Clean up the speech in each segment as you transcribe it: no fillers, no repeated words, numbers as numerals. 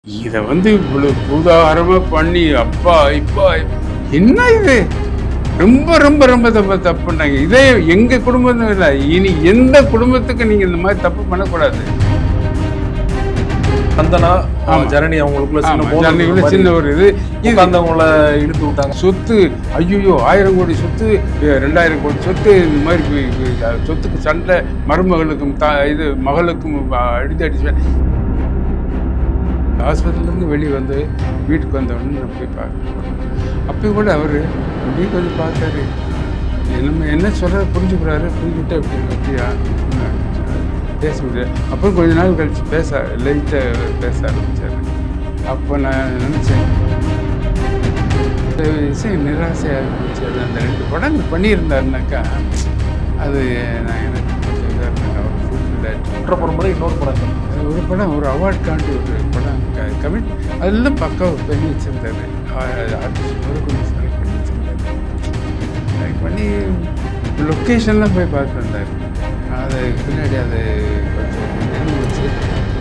இதை இவ்வளவு பூதாரமா பண்ணி அப்பா இப்பா என்ன இது ரொம்ப ரொம்ப ரொம்ப தப்பு பண்ணாங்க. இதே எங்க குடும்பம் இல்லை, இனி எந்த குடும்பத்துக்கு நீங்க இந்த மாதிரி தப்பு பண்ணக்கூடாது. சந்தனா ஜனனி அவங்களுக்குள்ள சின்ன ஒரு இது அவங்கள இழுத்து விட்டாங்க. சொத்து ஐயோ 1000 கோடி சொத்து 2000 கோடி சொத்து இந்த மாதிரி சொத்துக்கு சண்டை, மருமகளுக்கும் இது மகளுக்கும் அடிச்சு ஹாஸ்பிட்டல்லேருந்து வெளியே வந்து வீட்டுக்கு வந்தவொடனே நான் போய் பார்க்க. அப்போ கூட அவர் அப்படியே கொஞ்சம் பார்த்தாரு, நம்ம என்ன சொல்கிற புரிஞ்சுக்கிறாரு, புரிஞ்சுக்கிட்டு அப்படியா பேச முடியாது. அப்புறம் கொஞ்ச நாள் கழித்து லைட்டாக பேச ஆரம்பித்தார். அப்போ நான் நினச்சேன் இசை நிராசையாக இருந்துச்சு. அந்த 2 படங்கள் பண்ணியிருந்தாருனாக்கா அது நான் எனக்கு கொஞ்சம் இதாக இருந்தேன். அவர் ஃபுல்ஃபில் இன்னொரு படம், ஒரு படம், ஒரு அவார்ட் காண்டி ஒரு படம் கமிட், அதெல்லாம் பக்கம் பண்ணி வச்சுருந்தாரு. ஆர்டிஸ்ட் கொஞ்சம் செலக்ட் பண்ணி வச்சுருந்தாரு. செலக்ட் பண்ணி லொக்கேஷன்லாம் போய் பார்த்து வந்தார். அது பின்னாடி அது கொஞ்சம் நினைவுச்சு,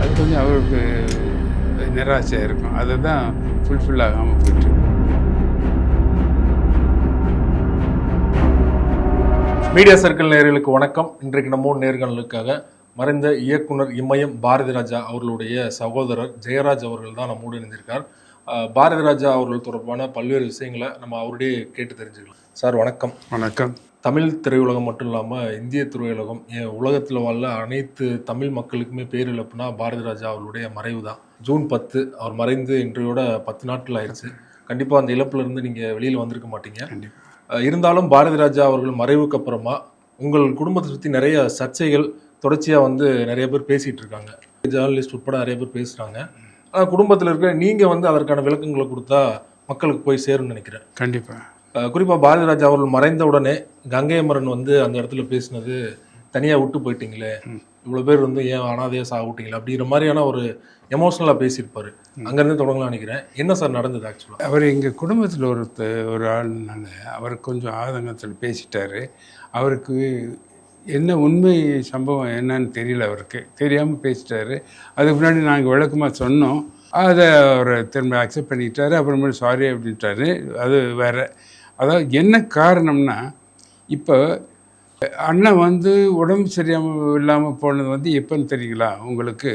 அது கொஞ்சம் அவருக்கு நிராசையாக இருக்கும். அதை தான் ஃபுல்ஃபில் ஆகாமல் போயிட்டு. மீடியா சர்க்கிள் நேயர்களுக்கு வணக்கம். இன்றைக்கு நம்ம நேர்காணலுக்காக மறைந்த இயக்குனர் இமயம் பாரதி ராஜா அவர்களுடைய சகோதரர் ஜெயராஜ் அவர்கள் தான் நம்மோடு இணைந்திருக்கார். பாரதி ராஜா அவர்கள் தொடர்பான பல்வேறு விஷயங்களை நம்ம அவருடைய கேட்டு தெரிஞ்சுக்கலாம். சார் வணக்கம். வணக்கம். தமிழ் திரையுலகம் மட்டும் இல்லாமல் இந்திய திரையுலகம், உலகத்தில் வாழ அனைத்து தமிழ் மக்களுக்குமே பேரிழப்புனா பாரதி ராஜா அவர்களுடைய மறைவு தான். ஜூன் 10 அவர் மறைந்து இன்றையோட 10 நாட்கள் ஆயிடுச்சு. கண்டிப்பாக அந்த இழப்புலேருந்து நீங்கள் வெளியில் வந்திருக்க மாட்டீங்க. இருந்தாலும் பாரதி ராஜா அவர்கள் மறைவுக்கு அப்புறமா உங்கள் குடும்பத்தை சுற்றி நிறைய சர்ச்சைகள் தொடர்ச்சியாக நிறைய பேர் பேசிகிட்டு இருக்காங்க. ஜேர்னலிஸ்ட் உட்பட நிறைய பேர் பேசுகிறாங்க. ஆனால் குடும்பத்தில் இருக்க நீங்கள் அதற்கான விளக்கங்களை கொடுத்தா மக்களுக்கு போய் சேரும்னு நினைக்கிறேன். கண்டிப்பாக. குறிப்பாக பாரதி ராஜா அவர்கள் மறைந்த உடனே கங்கை அமரன் அந்த இடத்துல பேசினது, தனியாக விட்டு போயிட்டீங்களே, இவ்வளோ பேர் ஏன் அனாதையாக சாக விட்டீங்களே அப்படிங்கிற மாதிரியான ஒரு எமோஷனலாக பேசியிருப்பார். அங்கேருந்து தொடங்கலாம் நினைக்கிறேன். என்ன சார் நடந்தது ஆக்சுவலாக? அவர் எங்கள் குடும்பத்தில் ஒரு ஆள்னால அவர் கொஞ்சம் ஆதங்கத்தில் பேசிட்டார். அவருக்கு என்ன உண்மை சம்பவம் என்னன்னு தெரியல, அவருக்கு தெரியாமல் பேசிட்டாரு. அதுக்கு முன்னாடி நாங்கள் விளக்கமாக சொன்னோம். அதை அவர் திரும்ப அக்செப்ட் பண்ணிக்கிட்டாரு. அப்புறமேட்டு சாரி அப்படின்ட்டாரு. அது வேறு. அதாவது என்ன காரணம்னா, இப்போ அண்ணன் உடம்பு சரியாமல் இல்லாமல் போனது எப்போன்னு தெரியுங்களா உங்களுக்கு?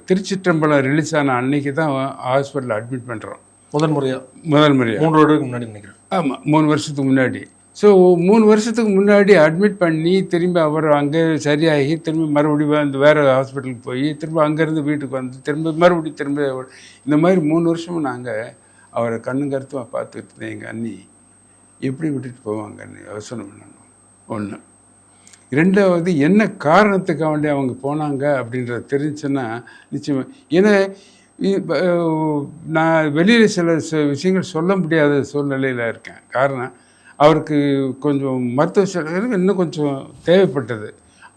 திருச்சிற்றம்பலம் ரிலீஸ் ஆன அன்னைக்கு தான் ஹாஸ்பிட்டலில் அட்மிட் பண்ணுறோம். முதல் முறையாக 3 வருடத்துக்கு முன்னாடி நினைக்கிறேன். ஆமாம், 3 வருஷத்துக்கு முன்னாடி. ஸோ 3 வருஷத்துக்கு முன்னாடி அட்மிட் பண்ணி திரும்பி அவர் அங்கே சரியாகி திரும்பி மறுபடியும் வேறு ஹாஸ்பிட்டலுக்கு போய் திரும்ப அங்கேருந்து வீட்டுக்கு திரும்ப மறுபடியும் இந்த மாதிரி 3 வருஷமும் நாங்கள் அவரை கண்ணு கருத்துமாக பார்த்துட்டு இருந்தேன். எங்கள் அண்ணி எப்படி விட்டுட்டு போவாங்கன்னு யோசனை பண்ணணும். 1. 2வது, என்ன காரணத்துக்காக வேண்டி அவங்க போனாங்க அப்படின்றத தெரிஞ்சுன்னா நிச்சயமாக. ஏன்னா நான் வெளியில் சில விஷயங்கள் சொல்ல முடியாத சூழ்நிலையில் இருக்கேன். காரணம், அவருக்கு கொஞ்சம் மருத்துவ செலவு இன்னும் கொஞ்சம் தேவைப்பட்டது.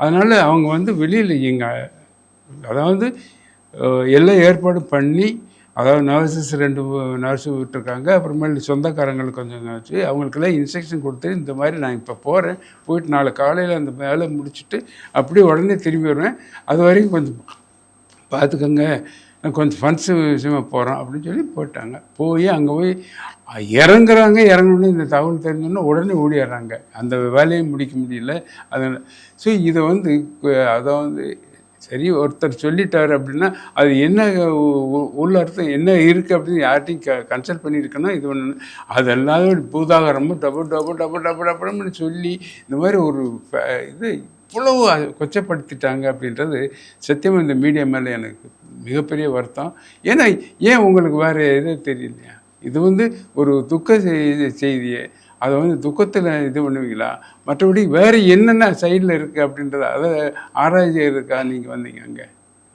அதனால் அவங்க வெளியில் அதாவது எல்லாம் ஏற்பாடு பண்ணி, அதாவது நர்சஸ் 2 நர்ஸு விட்டுருக்காங்க. அப்புறமேல சொந்தக்காரங்களுக்கு கொஞ்சம் வச்சு அவங்களுக்கெல்லாம் இன்ஸ்ட்ரக்ஷன் கொடுத்து, இந்த மாதிரி நான் இப்போ போகிறேன், போயிட்டு நாளை காலையில் அந்த வேலை முடிச்சுட்டு அப்படியே உடனே திரும்பி வருவேன், அது வரைக்கும் கொஞ்சம் பார்த்துக்கோங்க, கொஞ்சம் ஃபண்ட்ஸு விஷயமாக போகிறோம் அப்படின்னு சொல்லி போட்டாங்க. அங்கே போய் இறங்குறாங்க. இறங்கணுன்னு இந்த தகவல் தெரிஞ்சோன்னா உடனே ஓடிடுறாங்க. அந்த வேலையை முடிக்க முடியல. அதனால் ஸோ இதை அதை சரி ஒருத்தர் சொல்லிட்டார் அப்படின்னா அது என்ன உள்ள அர்த்தம் என்ன இருக்குது அப்படின்னு யார்ட்டையும் கன்சல்ட் பண்ணியிருக்கேன்னா இது ஒன்று. அதெல்லாம் பூதாகரமும் டபுள்னு சொல்லி இந்த மாதிரி ஒரு இது இவ்வளவு கொச்சப்படுத்திட்டாங்க அப்படின்றது சத்தியமாக இந்த மீடியா மேலே எனக்கு மிகப்பெரிய வருத்தம். ஏன்னா ஏன் உங்களுக்கு வேறு எதுவும் தெரியலையா? இது ஒரு துக்க செய்தியை அதை துக்கத்தில் இது பண்ணுவீங்களா? மற்றபடி வேறு என்னென்ன சைடில் இருக்குது அப்படின்றத அதை ஆராய்ச்சி இருக்கா? நீங்கள் வந்தீங்க அங்கே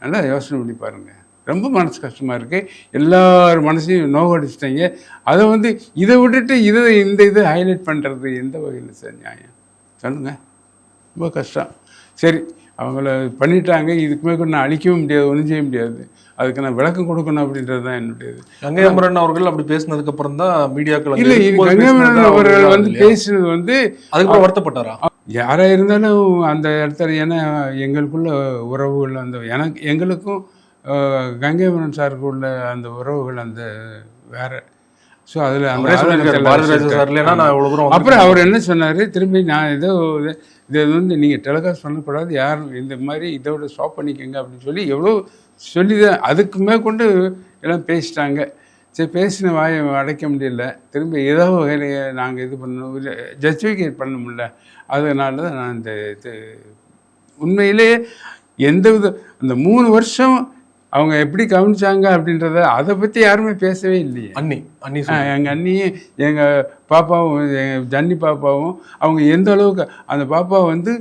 நல்லா யோசனை பண்ணி பாருங்கள். ரொம்ப மனசு கஷ்டமாக இருக்குது. எல்லார் மனசையும் நோகடிச்சிட்டாங்க. அதை இதை விட்டுட்டு இதை ஹைலைட் பண்ணுறது எந்த வகையில் சார் நியாயம் சொல்லுங்கள்? ரொம்ப கஷ்டம். சரி, அவங்கள பண்ணிட்டாங்க. இதுக்குமே கூட நான் அழிக்கவும் முடியாது, ஒன்றும் செய்ய முடியாது. அதுக்கு நான் விளக்கம் கொடுக்கணும் அப்படின்றது தான் என்னுடையது. கங்கை அமரன் அவர்கள் அப்படி பேசினதுக்கு அப்புறம் தான் மீடியாக்கள் இல்லை, கங்கை அமரன் அவர்கள் பேசினது அதுக்கப்புறம் வருத்தப்பட்டாரா? யாராக இருந்தாலும் அந்த இடத்துல, ஏன்னா எங்களுக்குள்ள உறவுகள் எங்களுக்கும் கங்கைவரன் சாருக்கு உள்ள அந்த உறவுகள் அந்த வேற. ஸோ அதில் அப்புறம் அவர் என்ன சொன்னார், திரும்பி நான் ஏதோ இதை வந்து நீங்கள் டெலிகாஸ்ட் பண்ணக்கூடாது, யாரும் இந்த மாதிரி இதோட ஸ்டாப் பண்ணிக்கோங்க அப்படின்னு சொல்லி எவ்வளோ சொல்லி தான் அதுக்கு மேற்கொண்டு எல்லாம் பேசிட்டாங்க. சரி, பேசின வாயை அடைக்க முடியல, திரும்பி ஏதோ வகையில் நாங்கள் இது பண்ணணும், ஜஸ்டிஃபிகேட் பண்ண முடியல. அதனால தான் நான் இந்த இது உண்மையிலேயே எந்த வித அந்த 3 வருஷம் அவங்க எப்படி கவனிச்சாங்க அப்படின்றத அதை பற்றி யாருமே பேசவே இல்லையே. எங்கள் அண்ணியும் எங்கள் பாப்பாவும் எங்கள் ஜன்னி பாப்பாவும் அவங்க எந்த அளவுக்கு அந்த பாப்பா வந்து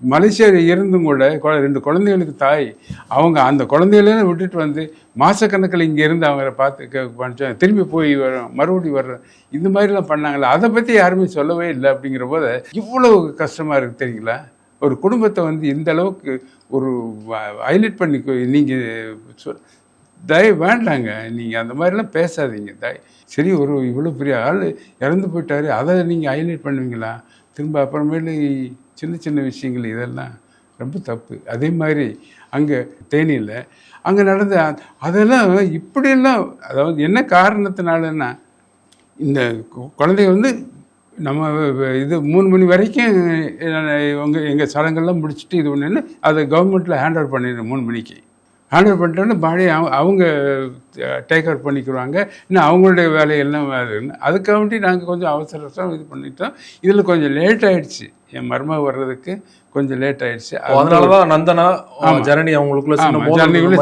மலேசியாவில் இருந்தும் கூட 2 குழந்தைகளுக்கு தாய், அவங்க அந்த குழந்தைகளே விட்டுட்டு வந்து மாதக்கணக்கில் இங்கே இருந்து அவங்க பார்த்து திரும்பி போய் வரோம் மறுபடியும் வர்றோம் இந்த மாதிரிலாம் பண்ணாங்களே, அதை பற்றி யாருமே சொல்லவே இல்லை. அப்படிங்கிற போது இவ்வளோ கஷ்டமாக இருக்குது தெரியுங்களா. ஒரு குடும்பத்தை வந்து இந்த அளவுக்கு ஒரு ஹைலைட் பண்ணி நீங்கள் வேண்டாங்க, நீங்கள் அந்த மாதிரிலாம் பேசாதீங்க சரி. இவ்வளோ பெரிய ஆள் இறந்து போயிட்டாரு, அதை நீங்கள் ஹைலைட் பண்ணுவீங்களா? திரும்ப அப்புறமேலு சின்ன சின்ன விஷயங்கள் இதெல்லாம் ரொம்ப தப்பு. அதே மாதிரி அங்கே தேனியில் அங்கே நடந்த அதெல்லாம் இப்படியெல்லாம், அதாவது என்ன காரணத்தினாலன்னா இந்த குழந்தைய வந்து நம்ம இது 3 மணி வரைக்கும் எங்கள் சடங்கெல்லாம் முடிச்சுட்டு இது ஒன்றுன்னு அதை கவர்மெண்ட்டில் ஹேண்ட் ஓவர் பண்ணிடுறோம். 3 மணிக்கு ஹேண்ட் ஓவர் பண்ணிட்டோன்னா பாடி அவங்க டேக் அவுட் பண்ணிக்கிறாங்க. இன்னும் அவங்களுடைய வேலையெல்லாம் அதுக்காக வேண்டி நாங்கள் கொஞ்சம் அவசரம் இது பண்ணிட்டோம். இதில் கொஞ்சம் லேட் ஆகிடுச்சு, என் மருமக வர்றதுக்கு கொஞ்சம் லேட் ஆயிடுச்சு. அதனாலதான் நந்தனா ஜனனி அவங்களுக்குள்ள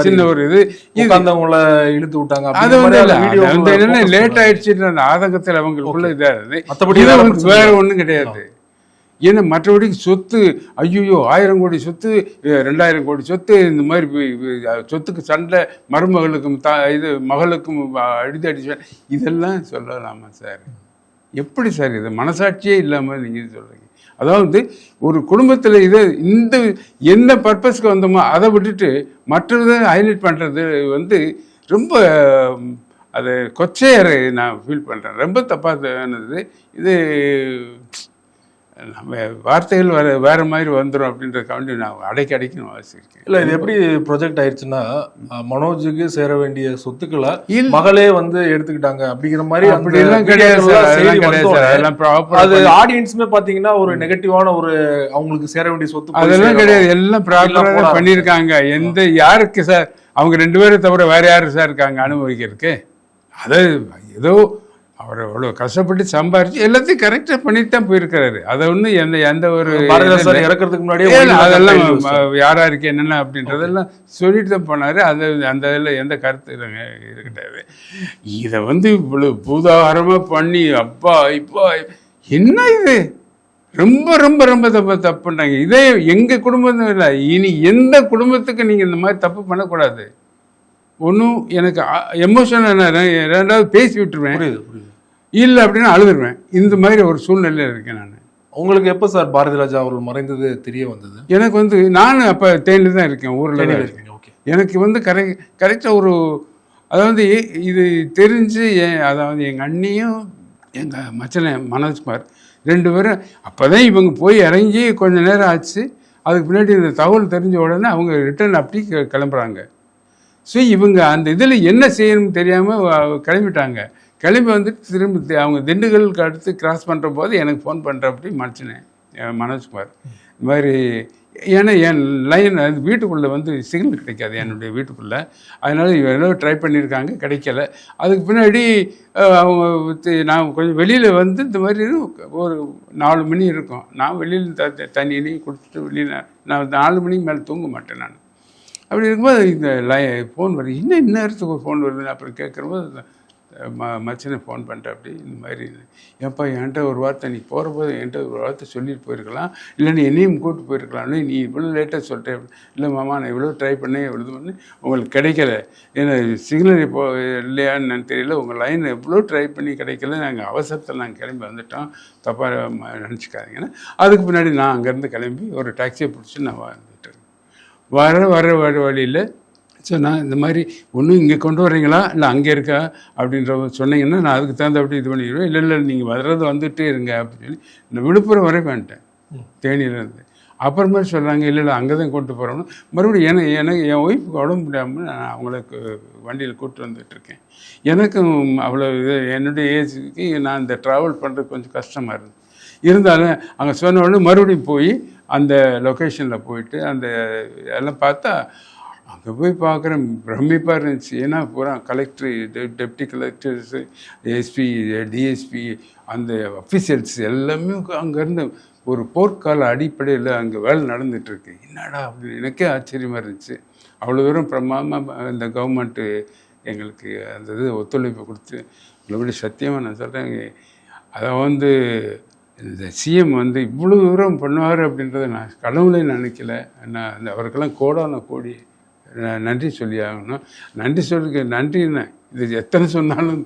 சின்ன ஒரு இது இழுத்து விட்டாங்க. அது என்ன லேட் ஆயிடுச்சுன்ற ஆதங்கத்தில் அவங்களுக்குள்ள இதா இருந்தது. மற்றபடி வேற ஒன்றும் கிடையாது. ஏன்னா மற்றபடிக்கு சொத்து ஐயோ 1000 கோடி சொத்து 2000 கோடி சொத்து இந்த மாதிரி சொத்துக்கு சண்டை, மருமகளுக்கும் இது மகளுக்கும் அடிச்சு இதெல்லாம் சொல்லலாமா சார்? எப்படி சார் இது மனசாட்சியே இல்லாமல் நீங்கள் சொல்கிறீங்க? அதாவது ஒரு குடும்பத்தில் இதை இந்த என்ன பர்பஸ்க்கு வந்தோமோ அதை விட்டுட்டு மற்றதை ஹைலைட் பண்ணுறது வந்து ரொம்ப அது கொச்சையரை நான் ஃபீல் பண்ணுறேன். ரொம்ப தப்பானது இது. நம்ம வார்த்தைகள் வேற மாதிரி வந்துடும் அப்படின்றதுக்காண்டி நான் அடைக்கணும் வாசிக்கிறேன். இல்லை, இது எப்படி ப்ரொஜெக்ட் ஆயிடுச்சுன்னா மனோஜுக்கு சேர வேண்டிய சொத்துக்களை மகளே வந்து எடுத்துக்கிட்டாங்க அப்படிங்கிற மாதிரி. அப்படிலாம் கிடையாது. அது ஆடியன்ஸுமே பார்த்தீங்கன்னா ஒரு நெகட்டிவான ஒரு அவங்களுக்கு சேர வேண்டிய சொத்து அதெல்லாம் கிடையாது. எல்லாம் ப்ராப்பராக பண்ணியிருக்காங்க. எந்த யாருக்கு சார் அவங்க 2 பேரை தவிர வேற யாரு சார் இருக்காங்க அனுபவிக்கிறதுக்கு? அதை ஏதோ அவர் அவ்வளோ கஷ்டப்பட்டு சம்பாரிச்சு எல்லாத்தையும் கரெக்டாக பண்ணிட்டு தான் போயிருக்கிறாரு. அதை ஒன்றும் எந்த ஒரு இறக்கிறதுக்கு முன்னாடியே அதெல்லாம் யாரா இருக்கு என்னென்ன அப்படின்றதெல்லாம் சொல்லிட்டு தான் போனார். அது அந்த இதில் எந்த கருத்து இது கிடையாது. இதை வந்து இவ்வளோ பூதாகரமாக பண்ணி அப்பா இப்போ என்ன இது ரொம்ப ரொம்ப ரொம்ப தப்புன்றாங்க. இதே எங்கள் குடும்பம் இல்லை, இனி எந்த குடும்பத்துக்கு நீங்கள் இந்த மாதிரி தப்பு பண்ணக்கூடாது. ஒன்றும் எனக்கு எமோஷனல், ரெண்டாவது பேசி விட்டுருவேன், இல்லை அப்படின்னா அழுதுருவேன். இந்த மாதிரி ஒரு சூழ்நிலையில் இருக்கேன் நான். உங்களுக்கு எப்போ சார் பாரதி ராஜா அவர்கள் மறைந்தது தெரிய வந்தது? எனக்கு வந்து நான் அப்போ தேனியில் தான் இருக்கேன், ஊரில் தான் இருக்கேன். ஓகே, எனக்கு வந்து கரெக்டாக ஒரு அதாவது இது தெரிஞ்சு அதாவது எங்கள் அண்ணியும் எங்கள் மச்சனை மனோஜ்குமார் 2 பேரும் அப்போ தான் இவங்க போய் இறங்கி கொஞ்சம் நேரம் ஆச்சு. அதுக்கு பின்னாடி இந்த தகவல் தெரிஞ்ச உடனே அவங்க ரிட்டர்ன் அப்படி கிளம்புறாங்க. ஸோ இவங்க அந்த இதில் என்ன செய்யணும்னு தெரியாமல் கிளம்பிட்டாங்க. கிளம்பி வந்துட்டு திரும்ப அவங்க திண்டுக்கலுக்கு அடுத்து கிராஸ் பண்ணுற போது எனக்கு ஃபோன் பண்ணுற அப்படி மனுச்சினேன் மனோஜ்குமார். இந்த மாதிரி ஏன்னா என் லைன் அது வீட்டுக்குள்ளே வந்து சிக்னல் கிடைக்காது என்னுடைய வீட்டுக்குள்ளே. அதனால் எவ்வளோ ட்ரை பண்ணியிருக்காங்க, கிடைக்கல. அதுக்கு பின்னாடி அவங்க நான் கொஞ்சம் வெளியில் வந்து இந்த மாதிரி ஒரு 4 மணி இருக்கும். நான் வெளியில் தண்ணி குடிச்சிட்டு வெளியில் நான் 4 மணிக்கு மேலே தூங்க மாட்டேன் நான். அப்படி இருக்கும்போது இந்த ஃபோன் வருது. இன்னும் நேரத்துக்கு ஒரு ஃபோன் வருதுன்னு அப்புறம் கேட்குறபோது மச்சனை ஃபோன் பண்ணிட்டேன். அப்படி இந்த மாதிரி ஏன்ப்பா என்கிட்ட ஒரு வார்த்தை நீ போகிறபோது என்கிட்ட ஒரு வார்த்தை சொல்லிட்டு போயிருக்கலாம், இல்லை நீ என்னையும் கூப்பிட்டு போயிருக்கலாம்னு நீ இவ்வளோ லேட்டாக சொல்லிட்டேன். இல்லை மாமா நான் இவ்வளோ ட்ரை பண்ணேன், இவ்வளோ பண்ணி உங்களுக்கு கிடைக்கல, ஏன்னா சிக்னல் இப்போ இல்லையான்னு தெரியல, உங்கள் லைன் எவ்வளோ ட்ரை பண்ணி கிடைக்கல, நாங்கள் அவசரத்தில் நாங்கள் கிளம்பி வந்துட்டோம், தப்பாக நினச்சிக்காதீங்கன்னா. அதுக்கு பின்னாடி நான் அங்கேருந்து கிளம்பி ஒரு டாக்ஸியை பிடிச்சி நான் வந்துட்டேன். வர வழியில் ஸோ நான் இந்த மாதிரி ஒன்றும் இங்கே கொண்டு வர்றீங்களா இல்லை அங்கே இருக்கா அப்படின்ற சொன்னீங்கன்னா நான் அதுக்கு தகுந்த அப்படி இது பண்ணிடுவேன். இல்லை நீங்கள் வந்துட்டே இருங்க அப்படின்னு சொல்லி இந்த விழுப்புரம் வரை வந்துட்டேன் தேனியிலேருந்து. அப்புறமே சொல்கிறாங்க இல்லை இல்லை அங்கே தான் கூப்பிட்டு போகிறோம்னு. மறுபடியும் எனக்கு என் ஒய்ஃபுக்கு உடம்பு முடியாமல் நான் அவங்களுக்கு வண்டியில் கூப்பிட்டு வந்துட்டுருக்கேன். எனக்கும் அவ்வளோ இது என்னுடைய ஏஜுக்கு நான் இந்த ட்ராவல் பண்ணுறது கொஞ்சம் கஷ்டமாக இருந்தது. இருந்தாலும் அங்கே சொன்ன உடனே மறுபடியும் போய் அந்த லொக்கேஷனில் போயிட்டு அந்த எல்லாம் பார்த்தா அங்கே போய் பார்க்குறேன், பிரமிப்பாக இருந்துச்சு. ஏன்னா பூரா collector, deputy collectors, SP, DSP, அந்த அஃபிஷியல்ஸ் எல்லாமே அங்கேருந்து ஒரு போர்க்கால அடிப்படையில் அங்கே வேலை நடந்துகிட்ருக்கு. என்னடா அப்படின்னு எனக்கே ஆச்சரியமாக இருந்துச்சு. அவ்வளோ தூரம் பிரமாதமாக இந்த கவர்மெண்ட்டு எங்களுக்கு அந்த இது ஒத்துழைப்பு கொடுத்து உள்ளபடி சத்தியமாக நான் சொல்கிறேன். அதை வந்து இந்த சிஎம் வந்து இவ்வளோ தூரம் பண்ணுவார் அப்படின்றத நான் கடவுளே நினைக்கல. நான் அந்த அவருக்கெல்லாம் கோடான கோடி நன்றி சொல்லி ஆகணும். நன்றி சொல்லிக்க நன்றி என்ன இது எத்தனை சொன்னாலும்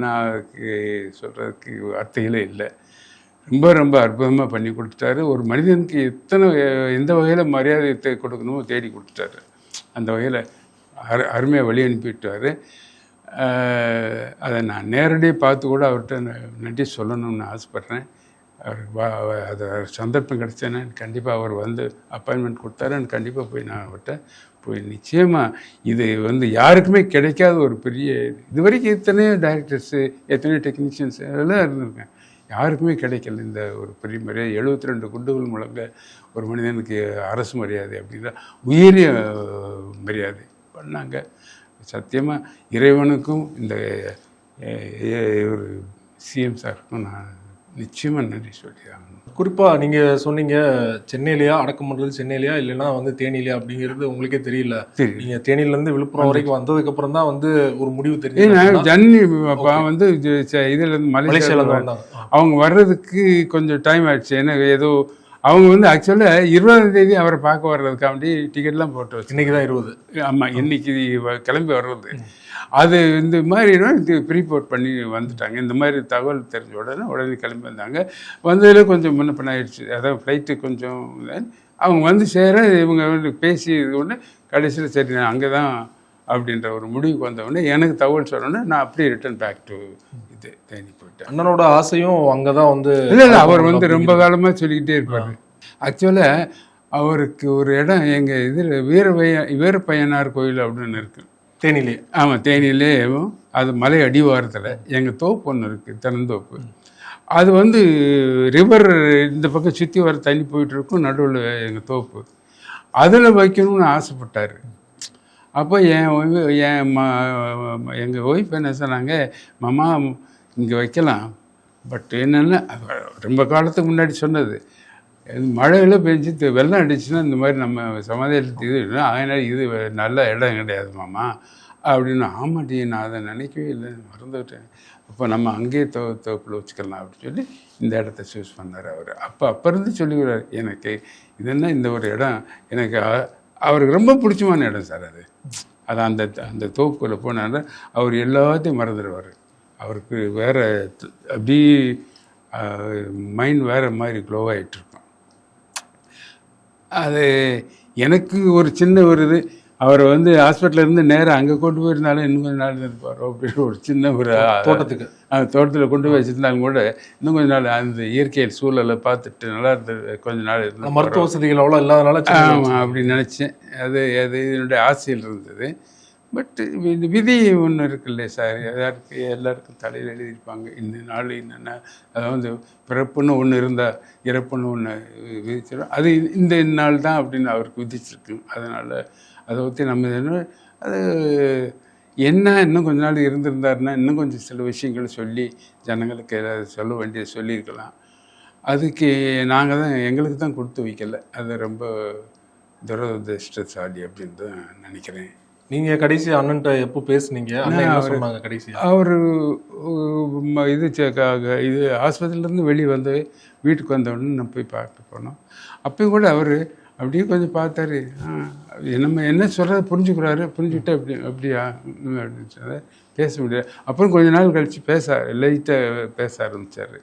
நான் அதுக்கு சொல்கிறதுக்கு வார்த்தைகளே இல்லை. ரொம்ப ரொம்ப அற்புதமாக பண்ணி கொடுத்துட்டாரு. ஒரு மனிதனுக்கு எந்த வகையில் மரியாதை கொடுக்கணுமோ தேடி கொடுத்துட்டாரு. அந்த வகையில் அருமையாக வழி அனுப்பிவிட்டார். அதை நான் நேரடியாக பார்த்து கூட அவர்கிட்ட நன்றி சொல்லணும்னு ஆசைப்பட்றேன். அது சந்தர்ப்பம் கிடைச்சேன்னா கண்டிப்பாக அவர் வந்து அப்பாயின்மெண்ட் கொடுத்தாரு. எனக்கு கண்டிப்பாக போய் நான் அவர்கிட்ட போய் நிச்சயமாக இது வந்து யாருக்குமே கிடைக்காத ஒரு பெரிய இது வரைக்கும் எத்தனையோ டைரக்டர்ஸு, எத்தனையோ டெக்னீஷியன்ஸ் எல்லாம் இருந்திருக்கேன். யாருக்குமே கிடைக்கல இந்த ஒரு பெரிய மரியாதை. 72 குண்டுகள் முழங்க ஒரு மனிதனுக்கு அரசு மரியாதை அப்படின்ற உயரிய மரியாதை பண்ணாங்க. சத்தியமாக இறைவனுக்கும் இந்த ஒரு சிஎம் சாருக்கும் நான் நிச்சயமாக நன்றி சொல்லி ஆகணும். குறிப்பாக நீங்கள் சொன்னீங்க சென்னையிலையா அடக்கம் பண்ணுறது, சென்னையிலையா இல்லைன்னா வந்து தேனிலையா அப்படிங்கிறது உங்களுக்கே தெரியல. நீங்கள் தேனியிலேருந்து விழுப்புரம் வரைக்கும் வந்ததுக்கப்புறம் தான் வந்து ஒரு முடிவு தெரியும். ஜன்னி வந்து இதுலேருந்து மலேசியாவில் வந்தாங்க. அவங்க வர்றதுக்கு கொஞ்சம் டைம் ஆயிடுச்சு. ஏன்னா ஏதோ அவங்க வந்து ஆக்சுவலாக 20ஆம் தேதி அவரை பார்க்க வர்றதுக்காண்டி டிக்கெட்லாம் போட்டு வச்சு. இன்றைக்கி தான் 20. ஆமாம், இன்றைக்கி கிளம்பி வர்றது. அது இந்த மாதிரினா இது ப்ரீபோர்ட் பண்ணி வந்துட்டாங்க. இந்த மாதிரி தகவல் தெரிஞ்ச உடனே கிளம்பி வந்தாங்க. வந்ததில் கொஞ்சம் முன்ன பண்ண ஆயிடுச்சு. அதாவது ஃப்ளைட்டு கொஞ்சம் அவங்க வந்து சேர இவங்க வந்து பேசி இது ஒன்று கடைசியில் சரி நான் அங்கே தான் அப்படின்ற ஒரு முடிவுக்கு வந்தவுடனே எனக்கு தகவல் சொல்லணும்னா நான் அப்படியே ரிட்டர்ன் பேக் டு இது தேனி போயிட்டேன். அண்ணனோட ஆசையும் அங்கே தான் வந்து இல்லை அவர் வந்து ரொம்ப காலமாக சொல்லிக்கிட்டே இருப்பார். ஆக்சுவலாக அவருக்கு ஒரு இடம் எங்கள் இதில் வீரப்பையனார் கோயில் அப்படின்னு இருக்குது தேனிலே. ஆமாம், தேனிலே. அது மலை அடிவாரத்தில் எங்கள் தோப்பு ஒன்று இருக்குது, தென்னந்தோப்பு. அது வந்து ரிவர் இந்த பக்கம் சுற்றி வர தண்ணி போயிட்டுருக்கும், நடுவில் எங்கள் தோப்பு. அதில் வைக்கணும்னு ஆசைப்பட்டார். அப்போ எங்கள் ஒய்ஃப் என்ன சொன்னாங்க, மாமா இங்கே வைக்கலாம், பட் என்னென்னா ரொம்ப காலத்துக்கு முன்னாடி சொன்னது, மழையில் பெஞ்சு வெள்ளம் அடிச்சுன்னா இந்த மாதிரி நம்ம சமாதானத்துக்கு இது அதனால் இது நல்ல இடம் கிடையாது மாமா அப்படின்னு. ஆமாட்டி நான் அதை நினைக்கவே இல்லை, மறந்துவிட்டேன். அப்போ நம்ம அங்கேயே தோப்பில் வச்சுக்கலாம் அப்படின்னு சொல்லி இந்த இடத்த சூஸ் பண்ணார் அவர். அப்போ இருந்து சொல்லிக்கிறார் எனக்கு இதுன்னா இந்த ஒரு இடம் எனக்கு அவருக்கு ரொம்ப பிடிச்சமான இடம் சார். அது அந்த தோப்புக்குள்ளே போனால அவர் எல்லாத்தையும் மறந்துடுவார். அவருக்கு வேறு அப்படி மைண்ட் வேறு மாதிரி க்ளோ ஆகிட்டுருக்கும். அது எனக்கு ஒரு சின்ன ஒரு இது, அவரை வந்து ஹாஸ்பிட்டலேருந்து நேராக அங்கே கொண்டு போயிருந்தாலும் இன்னும் கொஞ்சம் நாள் இருப்பார் அப்படின்னு ஒரு சின்ன ஒரு தோட்டத்தில் கொண்டு போய் வச்சுருந்தாலும் கூட இன்னும் கொஞ்சம் நாள் அந்த இயற்கையில் சூழலை பார்த்துட்டு நல்லா இருந்தது. கொஞ்சம் நாள் இருந்தது. மருத்துவ வசதிகள் அவ்வளோ இல்லாதனால ஆமாம் அப்படின்னு நினச்சேன். அது என்னுடைய ஆசையில் இருந்தது. பட் இந்த விதி ஒன்று இருக்குல்ல சார், எல்லாருக்கும் தலையில் எழுதியிருப்பாங்க இந்த நாள் என்னென்ன. அதாவது பிறப்புன்னு ஒன்று இருந்தால் இறப்புன்னு ஒன்று விதிச்சிடும். அது இந்த நாள் தான் அப்படின்னு அவருக்கு விதிச்சிருக்கு. அதனால் அதை பற்றி நம்ம அது என்ன இன்னும் கொஞ்ச நாள் இருந்திருந்தாருன்னா இன்னும் கொஞ்சம் சில விஷயங்கள் சொல்லி ஜனங்களுக்கு ஏதாவது சொல்ல வேண்டியது சொல்லியிருக்கலாம். அதுக்கு நாங்கள் தான் எங்களுக்கு தான் கொடுத்து வைக்கல. அது ரொம்ப துரதிருஷ்டசாலி அப்படின்னு தான் நினைக்கிறேன். நீங்கள் கடைசி அண்ணன்ட்ட எப்போ பேசுனீங்க? சொன்னாங்க கடைசி அவர் இது ஆஸ்பத்திரியிலேருந்து வெளியே வந்து வீட்டுக்கு வந்தவுடனே நான் போய் பார்க்க போனோம். அப்பயும் கூட அவர் அப்படியே கொஞ்சம் பார்த்தாரு. நம்ம என்ன சொல்கிறத புரிஞ்சுக்கிட்டு அப்படியா அப்படின்னு சொன்னார். பேச முடியாது. அப்புறம் கொஞ்ச நாள் கழித்து லைட்டாக பேச ஆரம்பித்தார்.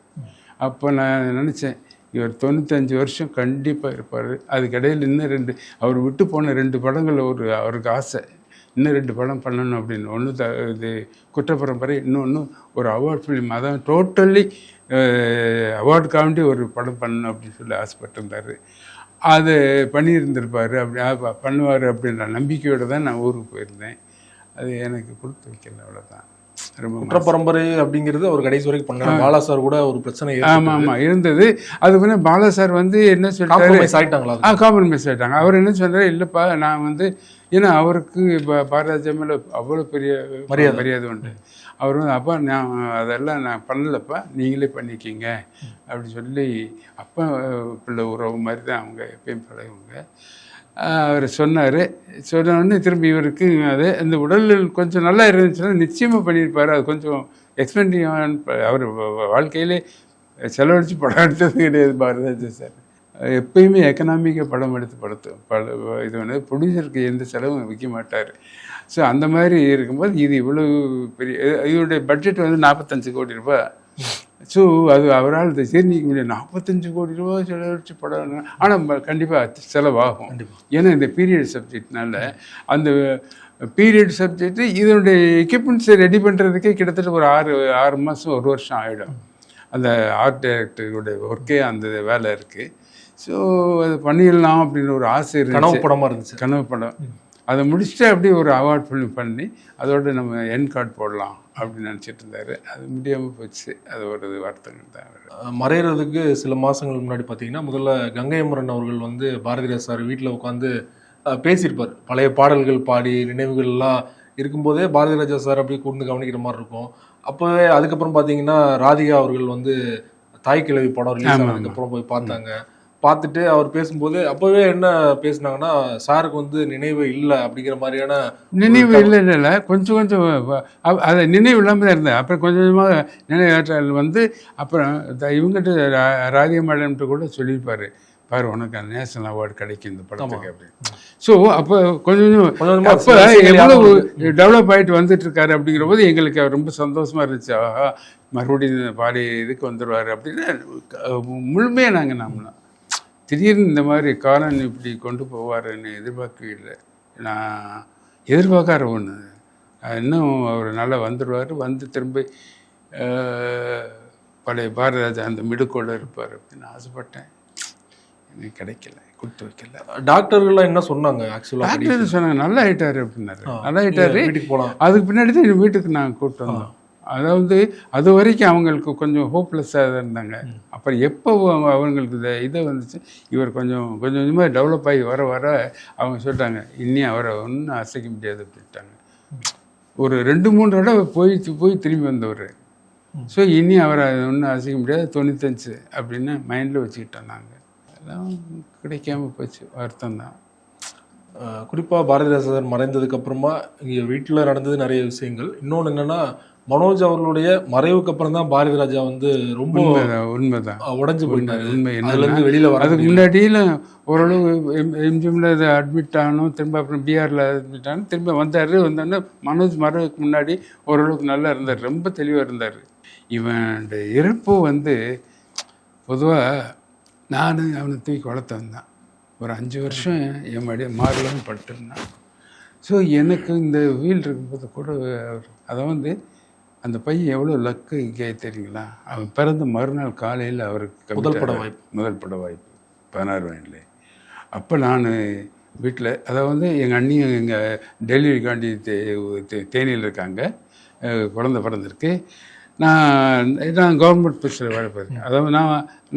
அப்போ நான் நினச்சேன் இவர் 95 வருஷம் கண்டிப்பாக இருப்பார். அதுக்கிடையில் இன்னும் அவர் விட்டு போன 2 படங்கள் அவருக்கு ஆசை, இன்னும் 2 படம் பண்ணணும் அப்படின்னு. ஒன்று இது குற்றப்பரம்பரை, இன்னொன்று ஒரு அவார்ட் ஃபிலிம், அதான் டோட்டலி அவார்டுக்காண்டி ஒரு படம் பண்ணணும் அப்படின்னு சொல்லி ஆசைப்பட்டிருந்தார். அது பண்ணியிருந்திருப்பார், அப்படி பண்ணுவார் அப்படின்ற நம்பிக்கையோடு தான் நான் ஊருக்கு போயிருந்தேன். அது எனக்கு கொடுத்து வைக்கல, அவ்வளோதான். ரொம்ப குற்ற பரம்பரை அப்படிங்கிறது அவர் கடைசி வரைக்கும் பண்ணல. பாலா சார் கூட ஒரு பிரச்சனை ஆமாம் இருந்தது. அது வந்து பாலா சார் வந்து என்ன சொல்லிட்டாரு, காம்ப்ரமைஸ் ஆகிட்டாங்க. அவர் என்ன சொல்றாரு, இல்லைப்பா நான் வந்து, ஏன்னா அவருக்கு பாரதிராஜா மேலே அவ்வளோ பெரிய மரியாதை உண்டு. அவர் வந்து அப்பா நான் அதெல்லாம் நான் பண்ணலப்பா, நீங்களே பண்ணிக்கிங்க அப்படி சொல்லி அப்பா பிள்ளை உறவு மாதிரி தான் அவங்க எப்பயும் பழகுவாங்க. அவர் சொன்னார். சொன்னோடனே திரும்பி இவருக்கு அது இந்த உடல் கொஞ்சம் நல்லா இருந்துச்சுன்னா நிச்சயமாக பண்ணியிருப்பார். அது கொஞ்சம் எக்ஸ்பென்டிவ். அவர் வாழ்க்கையிலே செலவழித்து படம் எடுத்தது கிடையாது பாரதிராஜா சார். எப்பயுமே எக்கனாமிக்காக படம் எடுத்து இது வந்து ப்ரொடியூசருக்கு எந்த செலவும் வைக்க மாட்டார். ஸோ அந்த மாதிரி இருக்கும்போது இது இவ்வளோ பெரிய, இதோடைய பட்ஜெட் வந்து 45 கோடி ரூபாய். ஸோ அது அவரால் ஜீர்ணிக்க முடியாது. 45 கோடி ரூபா செலவழிச்சு படம், ஆனால் கண்டிப்பாக செலவாகும். ஏன்னா இந்த பீரியட் சப்ஜெக்ட்னால அந்த பீரியட் சப்ஜெக்ட்டு இதனுடைய எக்யூப்மெண்ட்ஸை ரெடி பண்ணுறதுக்கே கிட்டத்தட்ட ஒரு 6 மாதம் 1 வருஷம் ஆகிடும். அந்த ஆர்ட் டைரக்டருடைய ஒர்க்கே அந்த வேலை இருக்குது. ஸோ அது பண்ணிடலாம் அப்படின்னு ஒரு ஆசை இருந்துச்சு, கனவு படம். அதை முடிச்சுட்டு அப்படியே ஒரு அவார்ட் ஃபிலிம் பண்ணி அதோட நம்ம என் கார்டு போடலாம் அப்படின்னு நினச்சிட்டு இருந்தார். அது முடியாமல் போச்சு. அது ஒரு வருத்தங்கள் தான். மறைகிறதுக்கு சில மாதங்கள் முன்னாடி பார்த்தீங்கன்னா, முதல்ல கங்கை அமரன் அவர்கள் வந்து பாரதிராஜா சார் வீட்டில் உட்காந்து பேசியிருப்பார். பழைய பாடல்கள் பாடி நினைவுகள்லாம் இருக்கும்போதே பாரதிராஜா சார் அப்படி கூர்ந்து கவனிக்கிற மாதிரி இருக்கும். அப்போவே அதுக்கப்புறம் பார்த்தீங்கன்னா ராதிகா அவர்கள் வந்து தாய் கிழவி படம் ரிலீஸ் ஆனதுக்கப்புறம் போய் பார்த்தாங்க. பார்த்துட்டு அவர் பேசும்போது அப்போவே என்ன பேசுனாங்கன்னா, சாருக்கு வந்து நினைவு இல்லை அப்படிங்கிற மாதிரியான. நினைவு இல்லை கொஞ்சம் அதை நினைவு இல்லாமல் தான் இருந்தேன். அப்புறம் கொஞ்சம் கொஞ்சமாக நினைவாற்றல் வந்து அப்புறம் இவங்ககிட்ட ராதிகா மேடம்கிட்ட கூட சொல்லியிருப்பார், பாரு உனக்கு அந்த நேஷனல் அவார்டு கிடைக்கும் இந்த படத்துக்கு அப்படின்னு. ஸோ அப்போ கொஞ்சம் அப்போ எவ்வளவு டெவலப் ஆகிட்டு வந்துட்டு இருக்காரு அப்படிங்கிற போது எங்களுக்கு ரொம்ப சந்தோஷமாக இருந்துச்சு. ஆஹா மறுபடியும் பாடி இதுக்கு வந்துடுவார் அப்படின்னு முழுமையாக நாங்கள் நம்பினோம். திடீர்னு இந்த மாதிரி காலன் இப்படி கொண்டு போவாருன்னு எதிர்பார்க்கவே இல்லை. நான் எதிர்பார்க்கார ஒன்று இன்னும் அவர் நல்லா வந்துடுவார், வந்து திரும்ப பழைய பாரதிராஜா அந்த மிடுக்கோடு இருப்பார் அப்படின்னு ஆசைப்பட்டேன். எனக்கு கிடைக்கல, கொடுத்து வைக்கல. டாக்டர்கள்லாம் என்ன சொன்னாங்க? ஆக்சுவலாக டாக்டர் சொன்னாங்க நல்லா ஆகிட்டாரு அப்படின்னாரு. நல்லா ஆகிட்டாரு, வீட்டுக்கு போகலாம். அதுக்கு பின்னாடி தான் வீட்டுக்கு நாங்கள் கூப்பிட்டு வந்தோம். அதாவது அது வரைக்கும் அவங்களுக்கு கொஞ்சம் ஹோப்லெஸ்ஸாக தான் இருந்தாங்க. அப்புறம் எப்போ அவங்களுக்கு இதை வந்துச்சு, இவர் கொஞ்சம் கொஞ்சமாக டெவலப் ஆகி வர வர அவங்க சொல்லிட்டாங்க, இனி அவரை ஒன்றும் அசைக்க முடியாது அப்படின்ட்டாங்க. ஒரு 2-3 தடவை போய் திரும்பி வந்தவர். ஸோ இனி அவரை ஒன்றும் அசைக்க முடியாது, 95 அப்படின்னு மைண்டில் வச்சுக்கிட்டோம் நாங்கள். அதெல்லாம் கிடைக்காம போச்சு, வருத்தம் தான். குறிப்பாக பாரதிராஜா சார் மறைந்ததுக்கு அப்புறமா இங்கே வீட்டில் நடந்தது நிறைய விஷயங்கள். இன்னொன்று என்னென்னா, மனோஜ் அவர்களுடைய மறைவுக்கு அப்புறம் தான் பாரதிராஜா வந்து ரொம்ப உண்மைதான் உடஞ்சு போயிட்டாரு. உண்மை என்ன வெளியில் வர, அதுக்கு முன்னாடியில் ஓரளவு எம்ஜிஎம்ல அட்மிட் ஆகணும், திரும்ப அப்புறம் பிஆரில் அட்மிட் ஆகணும், திரும்ப வந்தோடனே மனோஜ் மறைவுக்கு முன்னாடி ஓரளவுக்கு நல்லா இருந்தார், ரொம்ப தெளிவாக இருந்தார். இவன் இறப்பு வந்து பொதுவாக நான் அவனை தூக்கி வளர்த்தவன் தான். ஒரு 5 வருஷம் என் மடிய மாறலாம் படுத்திருந்தான். ஸோ எனக்கு இந்த வீல் இருக்கும்போது கூட அதை வந்து அந்த பையன் எவ்வளோ லக்கு தெரியுங்களா, அவன் பிறந்த மறுநாள் காலையில் அவருக்கு முதல் பட வாய்ப்பு 16 வயதில். அப்போ நான் வீட்டில், அதாவது எங்கள் அண்ணியும் எங்கள் டெலிவரிக்காண்டி தேனியில் இருக்காங்க, குழந்தை பிறந்திருக்கு. நான் கவர்மெண்ட் ஆஃபீஸில் வேலை பார்க்குறேன். அதாவது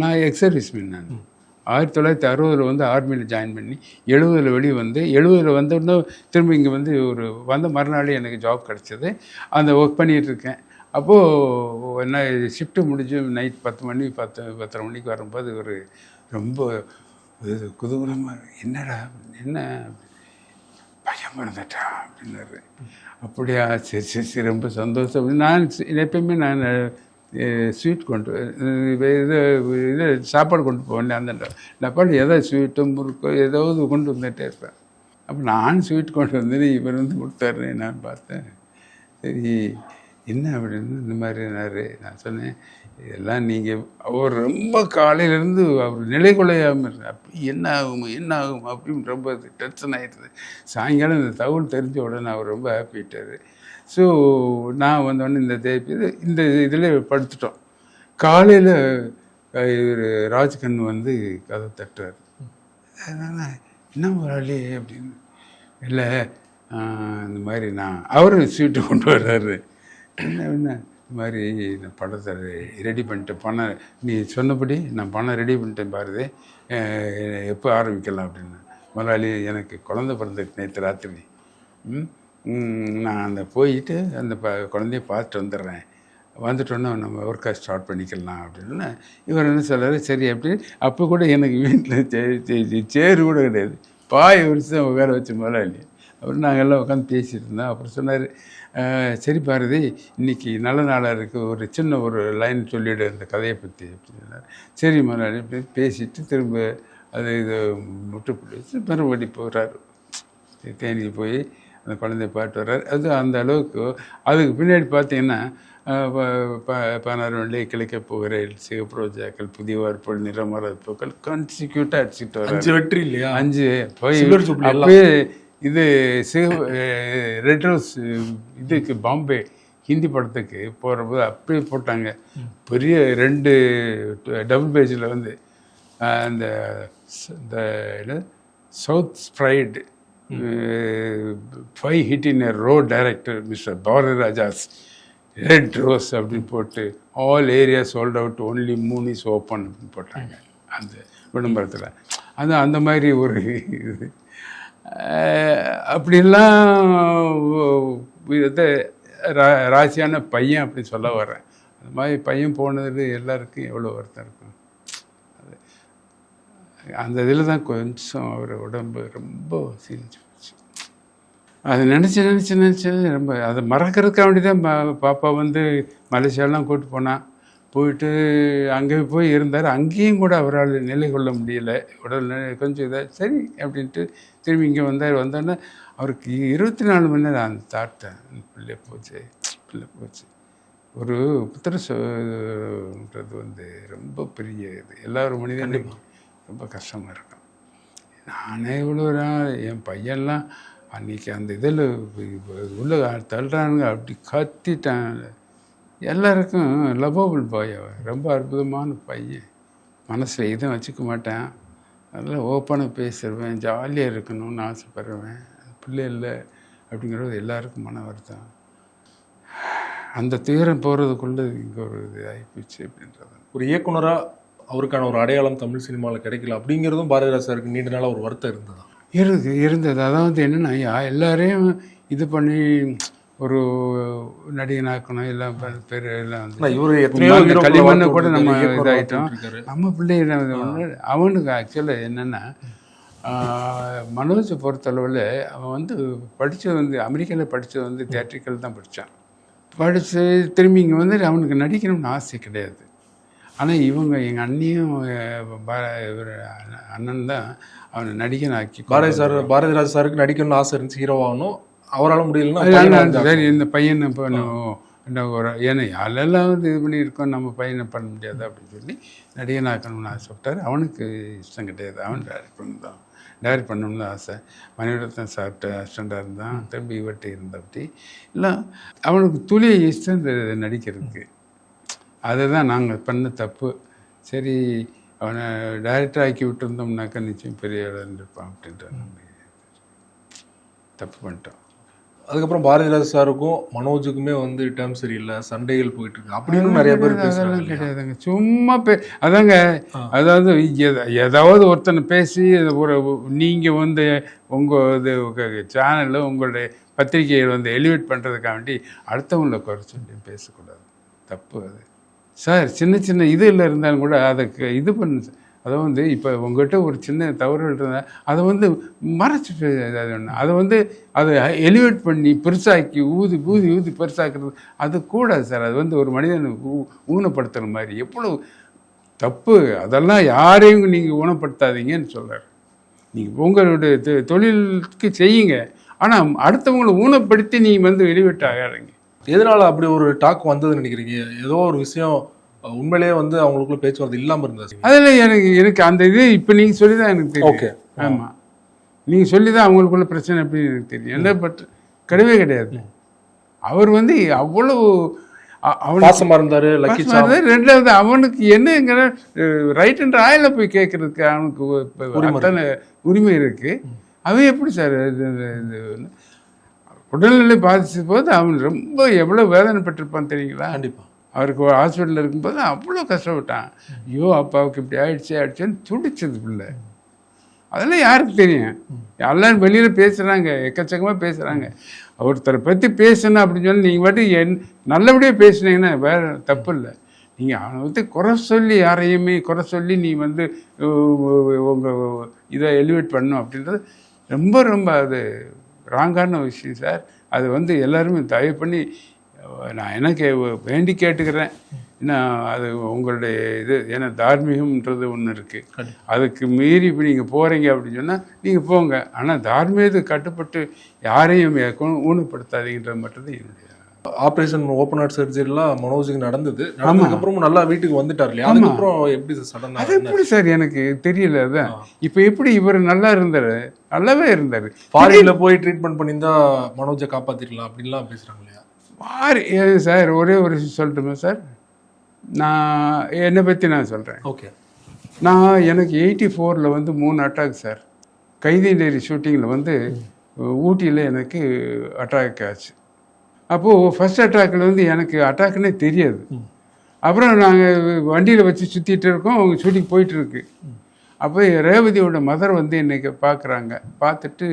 நான் எக்ஸ் சர்வீஸ்மேன். நான் 1960 வந்து ஆர்மியில் ஜாயின் பண்ணி 70 வெளியே வந்து 70 வந்தோடனே திரும்ப இங்கே வந்து வந்த மறுநாளே எனக்கு ஜாப் கிடச்சிது. அந்த ஒர்க் பண்ணிகிட்ருக்கேன். அப்போது என்ன ஷிஃப்ட்டு முடிஞ்சு நைட் 10:30 மணிக்கு வரும்போது ரொம்ப குதூகலமாக, என்னடா என்ன பையன் பிறந்துட்டா அப்படின்னாரு. அப்படியா, சரி ரொம்ப சந்தோஷம் அப்படின்னு. நான் எப்பயுமே நான் ஸ்வீட் கொண்டு இது சாப்பாடு கொண்டு போவேன். அந்த டப்பாவில் ஏதாவது ஸ்வீட்டோ முறுக்கோ ஏதாவது கொண்டு வந்துகிட்டே இருப்பேன். அப்போ நான் ஸ்வீட் கொண்டு வந்தேன், இவர் வந்து கொடுத்தாரு. நான் பார்த்தேன், சரி என்ன அப்படின்னு இந்த மாதிரினாரு. நான் சொன்னேன், இதெல்லாம் நீங்கள் அவர் ரொம்ப காலையிலேருந்து அவர் நிலை கொள்ளையாமல் இருந்தார். அப்படி என்ன ஆகும் அப்படின்னு ரொம்ப டென்ஷன் ஆகிடுது. சாயங்காலம் இந்த தகவல் தெரிஞ்ச உடனே அவர் ரொம்ப ஹாப்பிட்டார். ஸோ நான் வந்தோடனே இந்த இதில் படுத்துட்டோம். காலையில் இவர் ராஜ்கண்ணு வந்து கதை தட்டுறாரு. அதனால் என்ன முதலாளி அப்படின்னு. இல்லை இந்த மாதிரி அவரு ஸ்வீட்டு கொண்டு வர்றாரு. என்ன இந்த மாதிரி நான் படத்தை ரெடி பண்ணிட்டேன், பணம் நீ சொன்னபடி நான் பணம் ரெடி பண்ணிட்டேன் பாருது, எப்போ ஆரம்பிக்கலாம் அப்படின்னு. முதலாளி எனக்கு குழந்தை பிறந்துட்டு நேற்று ராத்திரி, நான் அந்த போயிட்டு அந்த குழந்தைய பார்த்துட்டு வந்துடுறேன், வந்துட்டோன்னா நம்ம ஒர்க்கை ஸ்டார்ட் பண்ணிக்கலாம் அப்படின்னு. இவர் என்ன சொல்கிறாரு, சரி அப்படின்னு. அப்போ கூட எனக்கு வீட்டில் சேரு கூட கிடையாது, பாயை விரிச்சு தான் உட்கார வச்ச முதலாளி. அப்புறம் நாங்கள் எல்லாம் உட்காந்து பேசிகிட்டு இருந்தோம். அப்புறம் சொன்னார், சரி பாரதி, இன்றைக்கி நல்ல நாளாக இருக்குது, ஒரு சின்ன ஒரு லைன் சொல்லிவிடு அந்த கதையை பற்றி அப்படின்னாரு. சரி முதலாளி பேசிட்டு திரும்ப அது இது முட்டுப்புள்ளி வச்சு மறுபடி போகிறாரு. தேனிக்கு போய் அந்த குழந்தைய பாட்டு வர்றாரு. அது அந்த அளவுக்கு. அதுக்கு பின்னாடி பார்த்தீங்கன்னா 16 வெள்ளை கிழக்க போகிறேன், சிகப்பு ரோஜாக்கள், புதிய வார்ப்புகள், நிறமரது பூக்கள் கன்சிக்யூட்டாக அடிச்சுட்டு வர்றாரு. 5 வெற்றி இல்லையா? 5 போய் அப்பயே இது ரெட் ரோஸ் இதுக்கு பாம்பே ஹிந்தி படத்துக்கு போகிறபோது அப்படியே போட்டாங்க. பெரிய 2 டபுள் பேஜில் வந்து அந்த south pride 5 hit in row director mister Bharathi Raja's red rose அப்படின்னு போட்டு all area sold out, only 3 is open அப்படின்னு போட்டாங்க அந்த விளம்பரத்தில். அந்த மாதிரி ஒரு இது. அப்படிலாம் இதை ராசியான பையன் அப்படி சொல்ல வர்றேன். அந்த மாதிரி பையன் போனது எல்லாருக்கும் எவ்வளோ வருத்தம் இருக்கும். அந்த இதில் தான் கொஞ்சம் அவர் உடம்பு ரொம்ப சீனிச்சு போச்சு. அதை நினச்சி ரொம்ப அதை மறக்கிறதுக்காக வேண்டி தான் பாப்பா வந்து மலேசியாலாம் கூப்பிட்டு போனான். போயிட்டு அங்கே போய் இருந்தார். அங்கேயும் கூட அவரால் நிலை கொள்ள முடியலை, உடல் கொஞ்சம் இதாக சரி அப்படின்ட்டு திரும்பி இங்கே வந்தோன்னே அவருக்கு 24 மணி நேரம் அந்த தாட்டை, பிள்ளை போச்சு. ஒரு புத்திரன்றது வந்து ரொம்ப பெரிய இது. எல்லாரும் மனிதனும் ரொம்ப கஷ்டமாக இருக்கும். நானே இவ்வளோ என் பையன்லாம் அன்றைக்கி அந்த இதில் உள்ள தள்ளுறானுங்க, அப்படி கத்திட்டான். எல்லாருக்கும் லவபிள் பாய், அவன் ரொம்ப அற்புதமான பையன். மனசில் எதுவும் வச்சுக்க மாட்டேன், அதெல்லாம் ஓப்பனாக பேசுவேன், ஜாலியாக இருக்கணும்னு ஆசைப்படுறேன். பிள்ளை இல்லை அப்படிங்கிறது எல்லாருக்கும் மன வருத்தம். அந்த துயரம் போகிறதுக்குள்ளே இங்கே ஒரு இது ஆகிப்போச்சு அப்படின்றது. ஒரு இயக்குனராக அவருக்கான ஒரு அடையாளம் தமிழ் சினிமாவில் கிடைக்கல அப்படிங்கிறதும் பாரதிராஜா சாருக்கு நீண்ட நாளாக ஒரு வருத்தம் இருந்தது. அதாவது என்னென்னா எல்லாரையும் இது பண்ணி ஒரு நடிகனாக்கணும், எல்லாம் பேர் எல்லாம் வந்து களிமண்ணை கூட நம்ம இதாகிட்டோம். நம்ம பிள்ளை அவனுக்கு ஆக்சுவலாக என்னென்னா மனோஜை பொறுத்தளவில் அவன் வந்து படித்தது வந்து அமெரிக்காவில் படித்தது வந்து தியேட்ரிக்கல் தான் படித்து திரும்பி இங்கே வந்து அவனுக்கு நடிக்கணும்னு ஆசை கிடையாது. ஆனால் இவங்க எங்கள் அண்ணியும் அண்ணன் தான் அவனை நடிகனாக்கி. பாரதிராஜா சாருக்கு நடிக்கணும்னு ஆசை இருந்துச்சு, ஹீரோவாகணும். அவரால் முடியலன்னா சரி இந்த பையனை பண்ணுவோம் ஒரு ஏன்னா யாரெல்லாம் வந்து இது பண்ணியிருக்கோம், நம்ம பையனை பண்ண முடியாது அப்படின்னு சொல்லி நடிகனாக்கணும்னு ஆசைப்பட்டார். அவனுக்கு இஷ்டம் கிடையாது, அவன் டைரக்ட் பண்ணணும்னு ஆசை. மணிரத்னம் சார்கிட்ட அசிஸ்டண்டாக இருந்தான், திரும்பி இவர்கிட்ட இருந்தபடி இல்லை அவனுக்கு துளி இஷ்டம் நடிக்கிறதுக்கு. அதை தான் நாங்கள் பண்ண தப்பு. சரி அவனை டைரக்டர் ஆக்கி விட்டுருந்தோம்னாக்கா நிச்சயம் பெரிய இடம் இருந்திருப்பான் அப்படின்ற தப்பு பண்ணிட்டோம். அதுக்கப்புறம் பாரதிராஜா சாருக்கும் மனோஜுக்குமே வந்து டேர்ம் சரியில்லை, சண்டைகள் போயிட்டு இருக்கு அப்படின்னு நிறைய பேர் அதெல்லாம் கிடையாதுங்க. சும்மா அதாங்க, அதாவது ஏதாவது ஒருத்தனை பேசி ஒரு நீங்கள் வந்து உங்கள் சேனலில் உங்களுடைய பத்திரிகையை வந்து எலிவேட் பண்ணுறதுக்காக வேண்டி அடுத்தவங்களை குறை சொல்லி பேசக்கூடாது, தப்பு அது சார். சின்ன இதில் இருந்தாலும் கூட அதை இது பண்ணு. அதை வந்து இப்போ உங்கள்கிட்ட ஒரு சின்ன தவறுகள் இருந்தால் அதை வந்து மறைச்சிட்டு அதை வந்து அதை எலிவேட் பண்ணி பெருசாக்கி ஊதி பெருசாக்குறது அது கூடாது சார். அது வந்து ஒரு மனிதனை ஊனப்படுத்துகிற மாதிரி எவ்வளோ தப்பு. அதெல்லாம் யாரையும் நீங்கள் ஊனப்படுத்தாதீங்கன்னு சொல்கிறார். நீங்கள் உங்களுடைய தொழிலுக்கு செய்யுங்க, ஆனால் அடுத்தவங்களை ஊனப்படுத்தி நீங்கள் வந்து எலிவேட் ஆகாதீங்க. எதனால் அப்படி ஒரு டாக் வந்ததுன்னு நினைக்கிறீங்க? ஏதோ ஒரு விஷயம் உண்மையிலேயே வந்து அவங்களுக்குள்ள பேச்சுவார்த்தை இல்லாமல் இருந்தது. அதில் எனக்கு அந்த இது இப்போ நீங்கள் சொல்லி தான் எனக்கு தெரியும். ஓகே, ஆமாம், நீங்கள் சொல்லி தான் அவங்களுக்குள்ள பிரச்சனை எப்படி எனக்கு தெரியும். என்ன பட் கிடையவே கிடையாது. அவர் வந்து அவ்வளோ அவனுக்கு பாசமா இருந்தாரு லக்கி சாம். ரெண்டாவது அவனுக்கு என்னங்கிற ரைட் அண்ட் ராயில போய் கேட்கறதுக்கு அவனுக்கு அத்தனை உரிமை இருக்கு. அவன் எப்படி சார் உடல்நிலை பாதிச்ச போது அவன் ரொம்ப எவ்வளோ வேதனைப்பட்டிருப்பான் தெரியுங்களா? கண்டிப்பா. அவருக்கு ஹாஸ்பிட்டலில் இருக்கும்போது அவ்வளோ கஷ்டப்பட்டான். ஐயோ அப்பாவுக்கு இப்படி ஆயிடுச்சேன்னு துடிச்சது பிள்ளை. அதெல்லாம் யாருக்கு தெரியும்? எல்லாம் வெளியில் பேசுகிறாங்க, எக்கச்சக்கமாக பேசுகிறாங்க. ஒருத்தரை பற்றி பேசணும் அப்படின்னு சொல்லி நீங்கள் மட்டும் நல்லபடியாக பேசுனீங்கன்னா வேறு தப்பு இல்லை. நீங்கள் அவனை வந்து குறை சொல்லி யாரையுமே குறை சொல்லி நீ வந்து உங்கள் இதை எலிவேட் பண்ணணும் அப்படின்றது ரொம்ப ரொம்ப அது ராங்கான விஷயம் சார். அது வந்து எல்லாருமே தயவு பண்ணி நான் எனக்கு வேண்டி கேட்டுக்கிறேன். ஏன்னா அது உங்களுடைய இது, ஏன்னா தார்மீகம்ன்றது ஒன்று இருக்குது. அதுக்கு மீறி இப்போ நீங்கள் போகிறீங்க அப்படின்னு சொன்னால் நீங்கள் போங்க. ஆனால் தார்மீகத்துக்கு கட்டுப்பட்டு யாரையும் ஊனப்படுத்தாதீங்கன்றது மட்டும்தான் என்னுடைய. ஆப்ரேஷன் ஓப்பன் ஹார்ட் சர்ஜரிலாம் மனோஜுக்கு நடந்தது. அதுக்கப்புறம் நல்லா வீட்டுக்கு வந்துட்டார் இல்லையா? அதுக்கப்புறம் எப்படி சடனாக அது எப்படி சார் எனக்கு தெரியல. அதான் இப்போ எப்படி இவர் நல்லா இருந்தார், நல்லாவே இருந்தார். ஃபாரின்ல போய் ட்ரீட்மெண்ட் பண்ணியிருந்தா மனோஜை காப்பாற்றிடலாம் அப்படின்லாம் பேசுகிறாங்க இல்லையா? சார் ஒரே ஒரு விஷயம் சொல்லட்டுமா சார்? நான் என்னை பற்றி நான் சொல்கிறேன். ஓகே. எனக்கு 84 வந்து 3 அட்டாக் சார். கைதி டேரி ஷூட்டிங்கில் வந்து ஊட்டியில் எனக்கு அட்டாக் ஆச்சு. அப்போது ஃபர்ஸ்ட் அட்டாக்கில் வந்து எனக்கு அட்டாக்குன்னே தெரியாது. அப்புறம் நாங்கள் வண்டியில் வச்சு சுற்றிட்டு இருக்கோம், அவங்க ஷூட்டிங் போயிட்டுருக்கு. அப்போ ரேவதியோட மதர் வந்து என்னை பார்க்குறாங்க. பார்த்துட்டு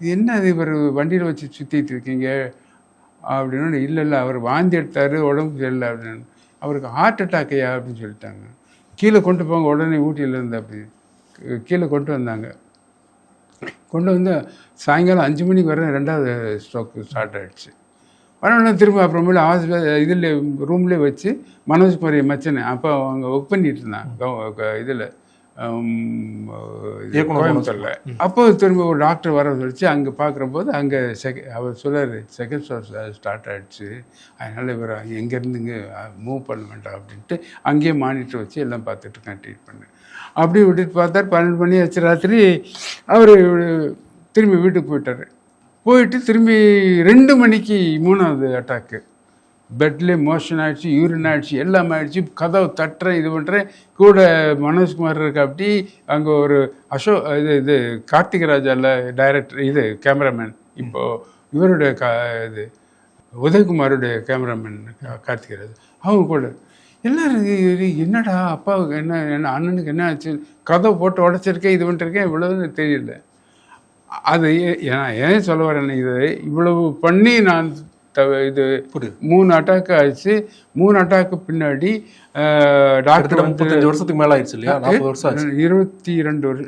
இது என்ன இவர் வண்டியில் வச்சு சுற்றிட்டு இருக்கீங்க அப்படின்னு. இல்லை அவர் வாந்தி எடுத்தார், உடம்பு சரியில்லை அப்படின்னு. அவருக்கு ஹார்ட் அட்டாக்கையா அப்படின்னு சொல்லிட்டாங்க. கீழே கொண்டு போங்க உடனே ஊட்டியிலேருந்து. அப்படி கீழே கொண்டு வந்தாங்க. கொண்டு வந்து சாயங்காலம் 5 மணிக்கு வர 2வது ஸ்ட்ரோக்கு ஸ்டார்ட் ஆகிடுச்சு. வரணும் திரும்ப அப்புறமேல இதில் ரூம்லேயே வச்சு மனோஜ்குமாரி மச்சனை அப்போ அவங்க ஒர்க் பண்ணிட்டு இருந்தாங்க இதில் கோயம்புத்தூரில். அப்போ திரும்ப ஒரு டாக்டர் வர வச்சு அங்கே பார்க்குறபோது அங்கே அவர் சொல்கிறார் செகண்ட் ஸ்டோர் ஸ்டார்ட் ஆகிடுச்சு, அதனால் இவர் எங்கேருந்துங்க மூவ் பண்ண வேண்டாம் அப்படின்ட்டு அங்கேயே மானிட்டர் வச்சு எல்லாம் பார்த்துட்ருக்கேன் ட்ரீட்மெண்ட். அப்படி விட்டுட்டு பார்த்தார். 12 மணி ஆச்சு ராத்திரி. அவர் திரும்பி வீட்டுக்கு போயிட்டார். போயிட்டு திரும்பி 2 மணிக்கு 3வது அட்டாக்கு. பெட்லேயே மோஷன் ஆகிடுச்சு, யூரின் ஆகிடுச்சு, எல்லாமே ஆகிடுச்சு. கதவு தட்டுறேன், இது பண்ணுறேன். கூட மனோஜ்குமார் இருக்கு. அப்படி அங்கே ஒரு இது கார்த்திக் ராஜாவில் டைரக்டர், இது கேமராமேன். இப்போது இவருடைய இது உதயகுமாருடைய கேமராமேன் கார்த்திக் ராஜா, அவங்க கூட எல்லோரும் என்னடா அப்பாவுக்கு என்ன அண்ணனுக்கு என்ன ஆச்சு, கதவை போட்டு உடச்சிருக்கேன், இது பண்ணிருக்கேன், இவ்வளோன்னு தெரியல. அது ஏன் சொல்ல வரேன், இது இவ்வளவு பண்ணி நான் இது 3 அட்டாக் ஆயிடுச்சு. 3 அட்டாக்கு பின்னாடி டாக்டர் 35 வருஷத்துக்கு மேலே ஆயிடுச்சு இல்லையா? 40 வருஷம் ஆச்சு.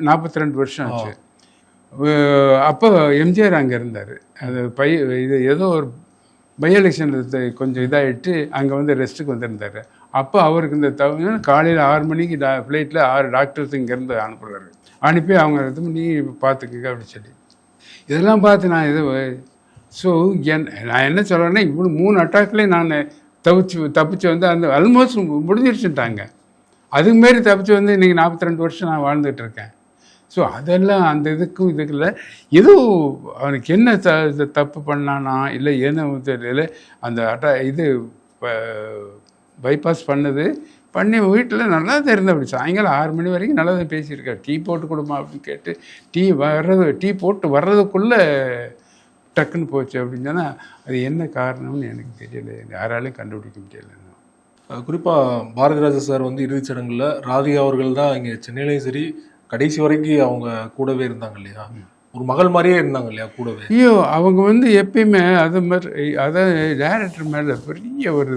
42 வருஷம் ஆச்சு. அப்போ எம்ஜிஆர் அங்கே இருந்தார். அது இது ஏதோ ஒரு பை எலெக்ஷன் கொஞ்சம் இதாகிட்டு அங்கே வந்து ரெஸ்ட்டுக்கு வந்திருந்தார். அப்போ அவருக்கு இந்த காலையில் 6 மணிக்கு ஃப்ளைட்டில் 6 டாக்டர்ஸ் இங்கேருந்து அனுப்புகிறாரு. அனுப்பி அவங்க இது பண்ணி பார்த்துக்குங்க அப்படின்னு சொல்லி இதெல்லாம் பார்த்து நான் இது. ஸோ நான் என்ன சொல்கிறேன்னா, இவ்வளோ 3 அட்டாக்லேயே நான் தப்பிச்சு வந்து அந்த ஆல்மோஸ்ட் முடிஞ்சிருச்சுட்டாங்க. அதுக்கு மாரி தப்பிச்சு வந்து இன்றைக்கி 42 வருஷம் நான் வாழ்ந்துட்டுருக்கேன். ஸோ அதெல்லாம் அந்த இதுக்கும் இதுக்குள்ள ஏதோ அவனுக்கு என்ன தப்பு பண்ணானா இல்லை என்ன தெரியல. அந்த இது பைபாஸ் பண்ணி வீட்டில் நல்லா தான் இருந்தேன். அப்படி சாயங்காலம் 6 மணி வரைக்கும் நல்லா தான் பேசியிருக்காரு. டீ போட்டு கொடுமா அப்படின்னு கேட்டு டீ போட்டு வர்றதுக்குள்ளே டக்குன்னு போச்சு அப்படின்னு சொன்னால் அது என்ன காரணம்னு எனக்கு தெரியல, யாராலையும் கண்டுபிடிக்க முடியல. குறிப்பாக பாரதிராஜா சார் வந்து இறுதிச் சடங்குல ராதிகா அவர்கள் தான் இங்கே சென்னையிலையும் சரி கடைசி வரைக்கும் அவங்க கூடவே இருந்தாங்க இல்லையா? ஒரு மகள் மாதிரியே இருந்தாங்க இல்லையா கூடவே? ஐயோ அவங்க வந்து எப்பயுமே அது மாதிரி அதான் டைரக்டர் மேலே பெரிய ஒரு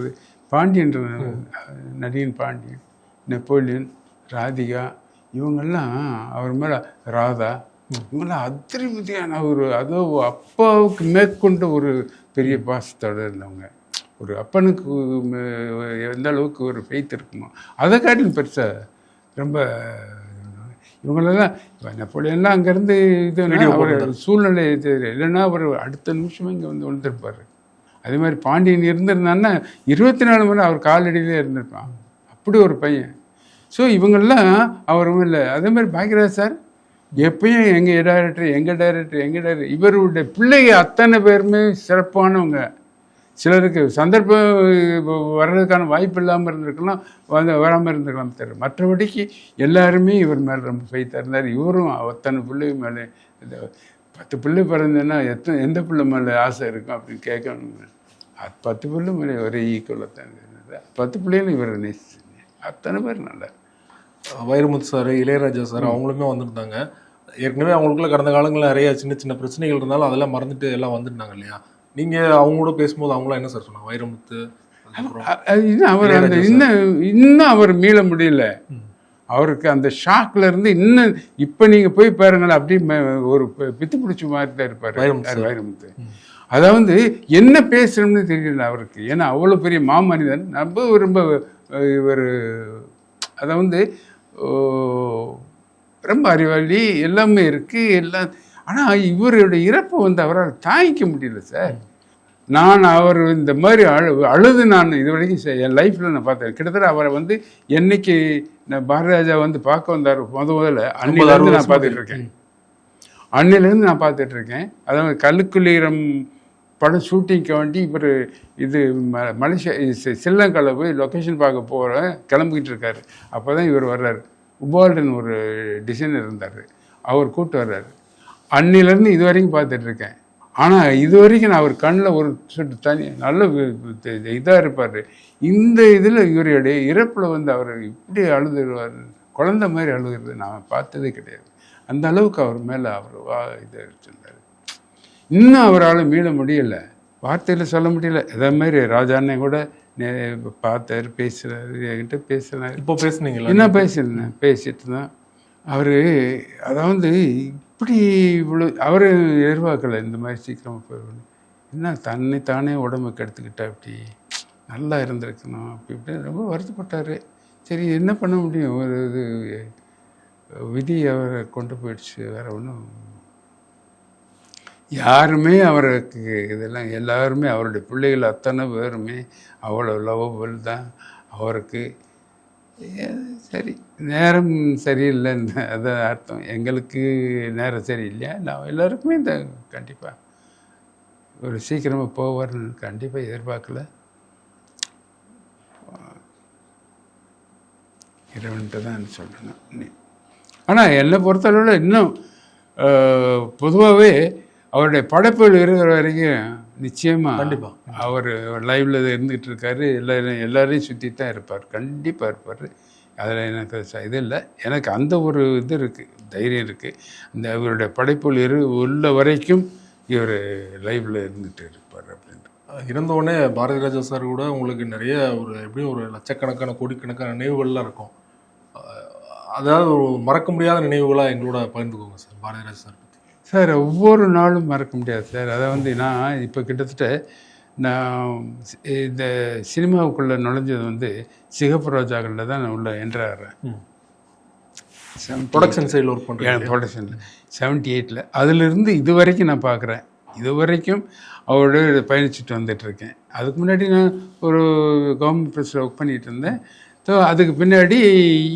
பாண்டியன், நடிகன் பாண்டியன், நெப்போலியன், ராதிகா, இவங்கெல்லாம் அவர் மேலே ராதா, இவங்கெல்லாம் அதிருப்தியான ஒரு அதோ அப்பாவுக்கு மேற்கொண்டு ஒரு பெரிய பாசத்தோடு இருந்தவங்க. ஒரு அப்பனுக்கு எந்த அளவுக்கு ஒரு ஃபெய்த் இருக்குமோ அதை காட்டிலும் பெருசாக ரொம்ப இவங்களெல்லாம். நெப்போலியன்லாம் அங்கேருந்து இது அவர் சூழ்நிலை தெரியல, இல்லைன்னா அவர் அடுத்த நிமிஷமே இங்கே வந்து விழுந்திருப்பார். அதே மாதிரி பாண்டியன் இருந்திருந்தான்னா 24 மணி அவர் காலடியிலே இருந்திருப்பான். அப்படி ஒரு பையன். ஸோ இவங்கெல்லாம் அவரும் இல்லை. அதே மாதிரி பாக்யராஜ் சார் எப்பயும் எங்கள் டைரக்டர் இவருடைய பிள்ளைங்க அத்தனை பேருமே சிறப்பானவங்க. சிலருக்கு சந்தர்ப்பம் வர்றதுக்கான வாய்ப்பு இல்லாமல் இருந்திருக்கலாம், வராமல் இருந்திருக்கலாம் தெரியும். மற்றபடிக்கு எல்லாருமே இவர் மேலே ரொம்ப ஃபெய்த்தாக இருந்தார். இவரும் அத்தனை பிள்ளை மேலே இந்த 10 பிள்ளை பிறந்ததுன்னா எந்த பிள்ளை மேலே ஆசை இருக்கும் அப்படின்னு கேட்கணும். 10 பிள்ளை மேலே ஒரே ஈக்குவலாக தான் இருந்தது. 10 பிள்ளைகளும் இவரை நேசிச்சுங்க. அத்தனை பேர் நல்லா. வைரமுத்து சார், இளையராஜா சார் அவங்களுமே வந்திருந்தாங்க. ஏற்கனவே அவங்களுக்குள்ள கடந்த காலங்களில் நிறைய சின்ன சின்ன பிரச்சனைகள் இருந்தாலும் அதெல்லாம் மறந்துட்டு எல்லாம் வந்துருந்தாங்க இல்லையா? நீங்கள் அவங்க கூட பேசும்போது அவங்களாம் என்ன சார் சொன்னாங்க? வைரமுத்து அவர் அந்த இன்னும் அவர் மீள முடியல. அவருக்கு அந்த ஷாக்ல இருந்து இன்னும் இப்போ நீங்கள் போய் பாருங்களேன், அப்படியே ஒரு பித்து பிடிச்ச மாதிரி தான் இருப்பார் வைரமுத்து. அதாவது என்ன பேசணும்னு தெரியல அவருக்கு. ஏன்னா அவ்வளோ பெரிய மாமனிதன். ரொம்ப இவர் அதாவது ரொம்ப அறிவாளி, எல்லாமே இருக்குது எல்லாம். ஆனால் இவருடைய இறப்பை வந்து அவரால் தாங்கிக்க முடியல சார். நான் அவர் இந்த மாதிரி அழுது நான் இது வரைக்கும் என் லைஃப்பில் நான் பார்த்தேன். கிட்டத்தட்ட அவரை வந்து என்னைக்கு நான் பாரதிராஜா வந்து பார்க்க வந்தார் முதல்ல அன்னிலேருந்து நான் பார்த்துட்ருக்கேன். அன்னிலேருந்து நான் பார்த்துட்ருக்கேன். அதாவது கல்லுக்குள்ளீரம் படம் ஷூட்டிங்க்கு வேண்டி இவர் இது மலேசியா ஸ்ரீலங்காவில் போய் லொக்கேஷன் பார்க்க கிளம்பிக்கிட்டு இருக்காரு. அப்போ தான் இவர் வர்றாரு. உபால்டன் ஒரு டிசைனர் இருந்தார், அவர் கூப்பிட்டு வர்றாரு. அன்னிலேருந்து இது வரைக்கும் பார்த்துட்ருக்கேன். ஆனால் இது வரைக்கும் நான் அவர் கண்ணில் ஒரு சொட்டு தனி நல்ல இதாக இருப்பார். இந்த இதில் இவருடைய இறப்பில் வந்து அவர் இப்படி அழுதுருவார், குழந்த மாதிரி அழுகிறது நான் பார்த்ததே கிடையாது. அந்த அளவுக்கு அவர் மேலே அவர் இதை வச்சுருந்தார். இன்னும் அவரால் மீள முடியலை, வார்த்தையில் சொல்ல முடியல. இதே மாதிரி ராஜாண்ணே கூட பார்த்தார், பேசுகிறாரு, என்கிட்ட பேசுனார். இப்போ பேசுனீங்களா? என்ன பேசினேன், பேசிட்டு தான் அவர். அதாவது இப்படி இவ்வளோ அவர் எதிர்பார்க்கலை இந்த மாதிரி சீக்கிரமாக போயிடணும். என்ன தானே உடம்பு கெடுத்துக்கிட்டா, இப்படி நல்லா இருந்திருக்கணும் அப்படி இப்படி ரொம்ப வருத்தப்பட்டார். சரி என்ன பண்ண முடியும், ஒரு இது விதி அவரை கொண்டு போயிடுச்சு, வேறு ஒன்றும். யாருமே அவருக்கு இதெல்லாம் எல்லாருமே அவருடைய பிள்ளைகள் அத்தனை பேருமே அவ்வளோ லவ்வபிள் தான் அவருக்கு. சரி நேரம் சரியில்லைன்னு அதான் அர்த்தம். எங்களுக்கு நேரம் சரியில்லையா, நான் எல்லாருக்குமே இந்த கண்டிப்பாக ஒரு சீக்கிரமாக போவார்னு கண்டிப்பாக எதிர்பார்க்கல. இறைவன்ட்டு தான் சொல்லணும். ஆனால் என்னை பொறுத்தளவில் இன்னும் பொதுவாகவே அவருடைய படைப்புகள் இருக்கிற வரைக்கும் நிச்சயமாக கண்டிப்பாக அவர் லைவில் இருந்துகிட்டு இருக்காரு. எல்லாரையும் சுற்றி தான் இருப்பார், கண்டிப்பாக இருப்பார். அதில் எனக்கு இது இல்லை, எனக்கு அந்த ஒரு இது இருக்குது, தைரியம் இருக்குது. இந்த இவருடைய படைப்புகள் உள்ள வரைக்கும் இவர் லைவில் இருந்துகிட்டு இருப்பார் அப்படின்ட்டு. இறந்தவுடனே பாரதி ராஜா சார் கூட உங்களுக்கு நிறைய ஒரு எப்படியும் ஒரு லட்சக்கணக்கான கோடிக்கணக்கான நினைவுகள்லாம் இருக்கும். அதாவது ஒரு மறக்க முடியாத நினைவுகளாக எங்களோட பகிர்ந்துக்கோங்க சார் பாரதி ராஜா சார் பற்றி. சார் ஒவ்வொரு நாளும் மறக்க முடியாது சார். அதை வந்து நான் இப்போ கிட்டத்தட்ட நான் இந்த சினிமாவுக்குள்ளே நுழைஞ்சது வந்து சிகப்பு ரோஜாக்களில் தான் நான் உள்ள என்ட்ராகிறேன். ப்ரொடக்ஷன் சைடில் ஒர்க் பண்ணுறேன், ப்ரொடக்ஷனில் 78. அதிலிருந்து இது வரைக்கும் நான் பார்க்குறேன். இது வரைக்கும் அவரோட பயணிச்சுட்டு வந்துட்டுருக்கேன். அதுக்கு முன்னாடி நான் ஒரு கவர்மெண்ட் ப்ரெஸ்ஸில் ஒர்க் பண்ணிகிட்டு இருந்தேன். ஸோ அதுக்கு பின்னாடி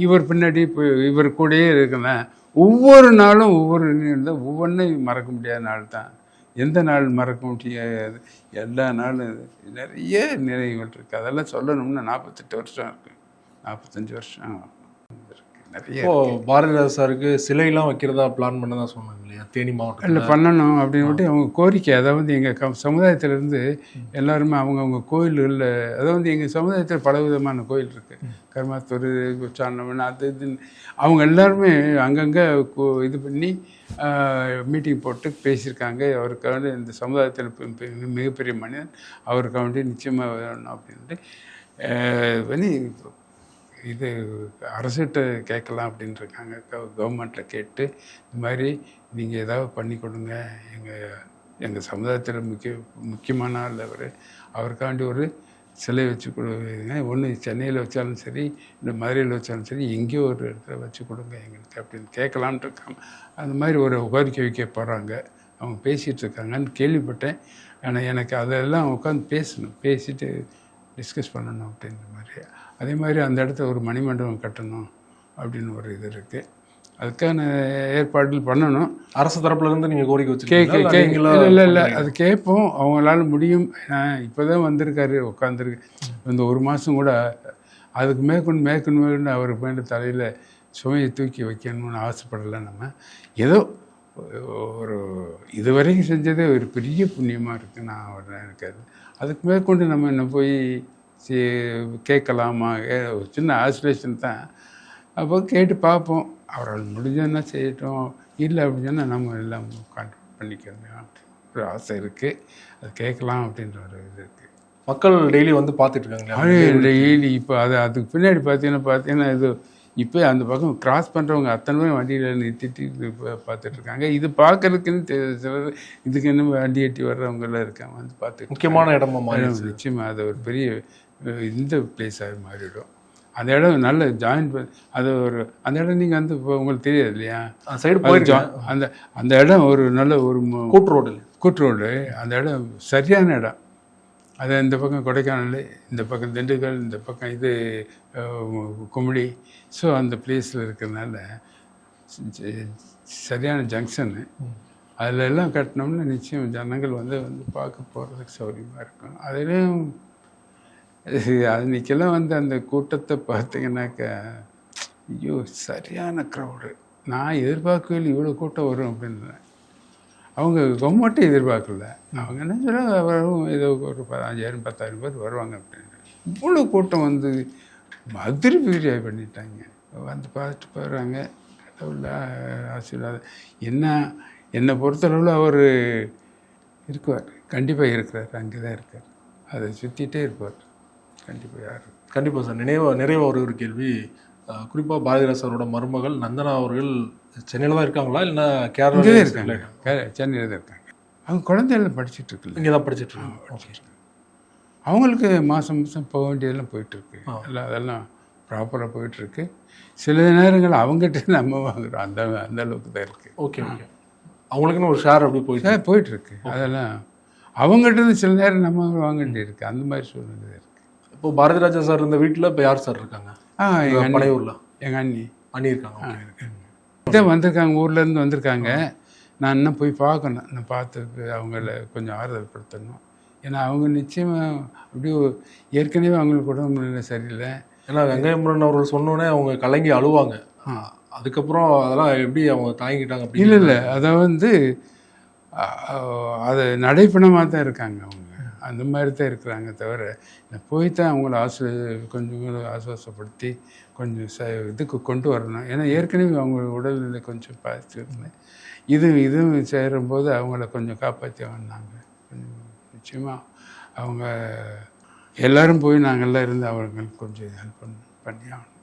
இவர் பின்னாடி இப்போ இவர் கூடயே இருக்கிறேன். ஒவ்வொரு நாளும் ஒவ்வொரு ஒவ்வொன்றையும் மறக்க முடியாத நாள் தான். எந்த நாள் மறக்க முடியாது, எல்லா நாளும் நிறைய நினைவுகள் இருக்குது. அதெல்லாம் சொல்லணும்னா 48 வருஷம் இருக்குது, 45 வருஷம் நிறைய. பாரதிராஜா சாருக்கு சிலையெல்லாம் வைக்கிறதா பிளான் பண்ண தான் சொன்னாங்க இல்லையா, தேனி மாவட்டம்? இல்லை பண்ணணும் அப்படின்னு அவங்க கோரிக்கை. அதாவது எங்கள் சமுதாயத்திலேருந்து எல்லாருமே அவங்கவுங்க கோயில்களில், அதாவது எங்கள் சமுதாயத்தில் பல விதமான கோயில் இருக்குது, கர்மாத்தூர், சாரணவன், அது இதுன்னு. அவங்க எல்லாருமே அங்கங்கே இது பண்ணி மீட்டிங் போட்டு பேசியிருக்காங்க. அவருக்காக இந்த சமுதாயத்தில் மிகப்பெரிய மனிதன், அவருக்காக வேண்டி நிச்சயமாக வேணும் அப்படின்ட்டு பண்ணி இது அரசுகிட்ட கேட்கலாம் அப்படின்னு இருக்காங்க. கவர்மெண்ட்டில் கேட்டு இந்த மாதிரி நீங்கள் ஏதாவது பண்ணி கொடுங்க, எங்கள் சமுதாயத்தில் முக்கியமான ஆள் அவர், அவருக்காண்டி ஒரு சிலை வச்சு கொடுங்க. ஒன்று சென்னையில் வச்சாலும் சரி, இல்லை மதுரையில் வச்சாலும் சரி, எங்கேயோ ஒரு இடத்துல வச்சு கொடுங்க எங்களுக்கு அப்படின்னு கேட்கலான்ட்டு இருக்காங்க. அந்த மாதிரி ஒரு கோரிக்கை வைக்க போகிறாங்க, அவங்க பேசிகிட்டு இருக்காங்கன்னு கேள்விப்பட்டேன். ஆனால் எனக்கு அதெல்லாம் உட்காந்து பேசிட்டு டிஸ்கஸ் பண்ணணும் அப்படின்ற மாதிரி. அதே மாதிரி அந்த இடத்துல ஒரு மணிமண்டபம் கட்டணும் அப்படின்னு ஒரு இது இருக்குது. அதுக்கான ஏற்பாடுகள் பண்ணணும். அரசு தரப்புல இருந்து நீங்க கோரிக்கை கேட்க வச்சிருக்கீங்களா? இல்லை அது கேட்போம். அவங்களால முடியும். இப்போ தான் வந்திருக்காரு, உட்காந்துருக்கு. இந்த ஒரு மாதம் கூட அதுக்கு மேற்கொண்டு அவருக்கு மேலே தலையில் சுமையை தூக்கி வைக்கணும்னு ஆசைப்படலை. நம்ம ஏதோ ஒரு இதுவரைக்கும் செஞ்சதே ஒரு பெரிய புண்ணியமாக இருக்குது. நான் எனக்கு அதுக்கு மேற்கொண்டு நம்ம என்ன போய் கேட்கலாமா? ஒரு சின்ன ஆசிலேஷன் தான். அப்போ கேட்டு பார்ப்போம். அவரால் முடிஞ்சதுன்னா செய்யட்டும், இல்லை அப்படின்னு சொன்னால் நம்ம எல்லாம் கான்டாக்ட் பண்ணிக்கிறோம். ஒரு ஆசை இருக்குது, அது கேட்கலாம் அப்படின்ற ஒரு இது இருக்குது. மக்கள் டெய்லி வந்து பார்த்துட்டு இருக்காங்க டெய்லி. இப்போ அதுக்கு பின்னாடி பார்த்தீங்கன்னா இது இப்போ அந்த பக்கம் கிராஸ் பண்ணுறவங்க அத்தனை பேரும் வண்டியில் நிறுத்திட்டு பார்த்துட்ருக்காங்க. இது பார்க்கறதுக்குன்னு சிலர் இதுக்கு என்ன வண்டி எட்டி வர்றவங்கெல்லாம் இருக்காங்க, வந்து பார்த்து. முக்கியமான இடமா மாறிடுச்சு. நிச்சயமாக அது ஒரு பெரிய இந்த பிளேஸாக மாறிவிடும். அந்த இடம் நல்ல ஜாயின் அது ஒரு அந்த இடம் நீங்கள் வந்து இப்போ உங்களுக்கு தெரியாது இல்லையா? சைடு போயிடுச்சு. அந்த இடம் ஒரு நல்ல ஒரு கூட்டு ரோடு. அந்த இடம் சரியான இடம். அது இந்த பக்கம் கொடைக்கானல், இந்த பக்கம் திண்டுக்கல், இந்த பக்கம் இது குமுடி. ஸோ அந்த பிளேஸில் இருக்கிறதுனால சரியான ஜங்ஷனு. அதில் எல்லாம் கட்டினோம்னா நிச்சயம் ஜனங்கள் வந்து பார்க்க போகிறதுக்கு சௌகரியமாக இருக்கும். அதுலேயும் அன்றைக்கெல்லாம் வந்து அந்த கூட்டத்தை பார்த்தீங்கன்னாக்கா, ஐயோ சரியான க்ரௌடு. நான் எதிர்பார்க்கவே இவ்வளோ கூட்டம் வரும் அப்படின்னு. அவங்க கவர்மெண்ட்டே எதிர்பார்க்கல. அவங்க என்ன சொல்ல வரும், ஏதோ ஒரு 5000 10,000 பேர் வருவாங்க அப்படின்னு. இவ்வளோ கூட்டம் வந்து அதிர்பிரியாக பண்ணிட்டாங்க. வந்து பார்த்துட்டு போகிறாங்க. கடவுள் ஆசீர்வாதம். என்னை பொறுத்தளவில் அவர் இருக்குவார், கண்டிப்பாக இருக்கிறார், அங்கே தான் இருக்கார். அதை சுற்றிட்டே இருப்பார் கண்டிப்பாக. கண்டிப்பாக சார். நிறைவாக ஒரு கேள்வி. குறிப்பாக பாரதிராஜா சாரோட மருமகள் நந்தனா அவர்கள் சென்னையில் தான் இருக்காங்களா, இல்லைன்னா கேரளாவில் தான் இருக்காங்க? சென்னையில் தான் இருக்காங்க. அவங்க குழந்தைகள் படிச்சுட்டு இருக்குல்ல, இங்கே தான் படிச்சுட்டு இருக்காங்க. அவங்களுக்கு மாதம் போக வேண்டியதெல்லாம் போயிட்டுருக்கு. எல்லாம் அதெல்லாம் ப்ராப்பராக போயிட்டுருக்கு. சில நேரங்கள் அவங்ககிட்ட நம்ம வாங்குகிறோம், அந்த அளவுக்கு தான் இருக்குது. ஓகே. அவங்களுக்குன்னு ஒரு ஷேர் அப்படி போயிட்டுருக்கு. அதெல்லாம் அவங்ககிட்ட சில நேரம் நம்ம வாங்க வேண்டியிருக்கு. அந்த மாதிரி சூழ்நிலை இருக்குது. இப்போ பாரதிராஜா சார் இருந்த வீட்டில் இப்போ யார் சார் இருக்காங்க? பனையூரில் எங்கள் அண்ணி இருக்காங்க. இதான் வந்திருக்காங்க, ஊர்லேருந்து வந்திருக்காங்க. நான் இன்னும் போய் பார்க்கணும். நான் பார்த்து அவங்கள கொஞ்சம் ஆறுதல் படுத்தணும். ஏன்னா அவங்க நிச்சயமாக அப்படியே ஏற்கனவே அவங்களுக்கு உடம்பு சரியில்லை. ஏன்னா வெங்காயமுருகன் அவர்கள் சொன்னோன்னே அவங்க கலங்கி அழுவாங்க. அதுக்கப்புறம் அதெல்லாம் எப்படி அவங்க தாங்கிட்டாங்க? அப்படி இல்லை அதை வந்து அது நடைப்பணமாக தான் இருக்காங்க. அவங்க அந்த மாதிரி தான் இருக்கிறாங்க. தவிர நான் போய் தான் அவங்கள கொஞ்சம் ஆசுவாசப்படுத்தி கொஞ்சம் இதுக்கு கொண்டு வரணும். ஏன்னா ஏற்கனவே அவங்க உடல்நிலை கொஞ்சம் பாதிச்சிருந்தேன். இதுவும் சேரும்போது அவங்கள கொஞ்சம் காப்பாற்றி வந்தாங்க. கொஞ்சம் நிச்சயமாக அவங்க எல்லோரும் போய் நாங்கள்லாம் இருந்து அவங்களுக்கு கொஞ்சம் ஹெல்ப் பண்ணி ஆகணும்.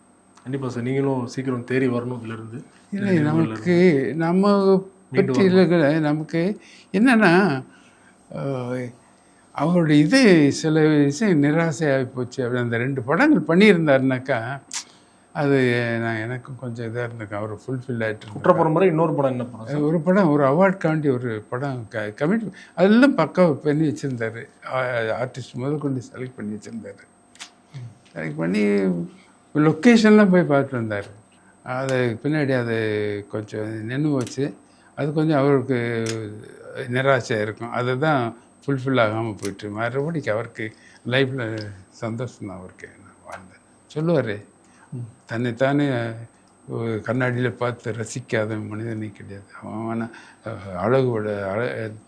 கண்டிப்பாக சார். நீங்களும் சீக்கிரம் தேறி வரணும் இதிலிருந்து. இல்லை நமக்கு நம்ம பற்றி இல்லை, நமக்கு என்னென்னா அவருடைய இது சில விஷயம் நிராசையாகி போச்சு. அப்படி அந்த 2 படங்கள் பண்ணியிருந்தாருனாக்கா அது எனக்கும் கொஞ்சம் இதாக இருந்திருக்கேன். அவர் ஃபுல்ஃபில் ஆகிட்டு. குற்றப்பரம்பரை இன்னொரு படம் என்ன படம்? ஒரு படம், ஒரு அவார்ட்காண்டி ஒரு படம் கமிட் அதெல்லாம் பக்காவை பண்ணி வச்சுருந்தார். ஆர்டிஸ்ட் முதல் கொண்டு செலக்ட் பண்ணி வச்சுருந்தார். செலக்ட் பண்ணி லொக்கேஷன்லாம் போய் பார்த்துட்டு வந்தார். அது பின்னாடி அது கொஞ்சம் நின்று போச்சு. அது கொஞ்சம் அவருக்கு நிராசையாக இருக்கும். அதுதான் ஃபுல்ஃபில் ஆகாமல் போயிட்டு மறுபடிக்கு அவருக்கு லைஃப்பில் சந்தோஷம் தான் அவருக்கு. வாழ்ந்தேன் சொல்லுவார், தன்னைத்தானே கண்ணாடியில் பார்த்து ரசிக்காத மனிதனே கிடையாது. அவன்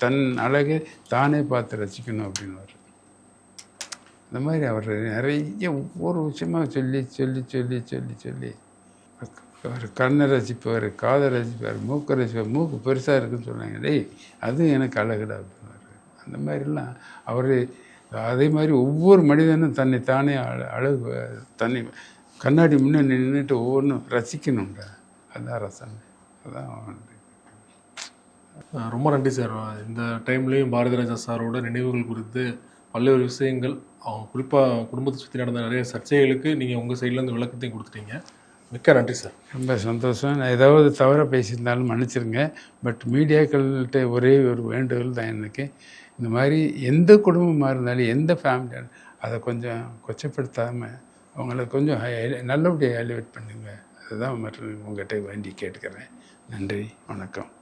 தன் அழகை தானே பார்த்து ரசிக்கணும் அப்படின்வார். இந்த மாதிரி அவர் நிறைய ஒவ்வொரு விஷயமாக சொல்லி சொல்லி சொல்லி சொல்லி சொல்லி அவர் கண்ணை ரசிப்பார், காதை ரசிப்பார், மூக்கை ரசிப்பார். மூக்கு பெருசாக இருக்குன்னு சொன்னாங்க, டேய் அது எனக்கு அழகுடா அப்படின்னாரு. அந்த மாதிரிலாம் அவர் அதே மாதிரி ஒவ்வொரு மனிதனும் தன்னை தானே அழகு தன்னை கண்ணாடி முன்னே நின்றுட்டு ஒவ்வொன்றும் ரசிக்கணும்டா. அதுதான் ரசனை. அதுதான். ரொம்ப நன்றி சார். இந்த டைம்லேயும் பாரதிராஜா சாரோட நினைவுகள் குறித்து பல்வேறு விஷயங்கள், அவங்க குறிப்பாக குடும்பத்தை சுற்றி நடந்த நிறைய சர்ச்சைகளுக்கு நீங்கள் உங்கள் சைட்லேருந்து விளக்கத்தையும் கொடுத்துட்டீங்க. மிக்க நன்றி சார். ரொம்ப சந்தோஷம். நான் ஏதாவது தவறாக பேசியிருந்தாலும் மன்னிச்சிருங்க. பட் மீடியாக்கள்கிட்ட ஒரே ஒரு வேண்டுகோள் தான் எனக்கு, இந்த மாதிரி எந்த குடும்பமாக இருந்தாலும் எந்த ஃபேமிலியாக அதை கொஞ்சம் கொச்சப்படுத்தாமல் அவங்கள கொஞ்சம் நல்லபடியாக எலிவேட் பண்ணுங்க. அதுதான் உங்கள்கிட்ட வேண்டி கேட்டுக்கிறேன். நன்றி, வணக்கம்.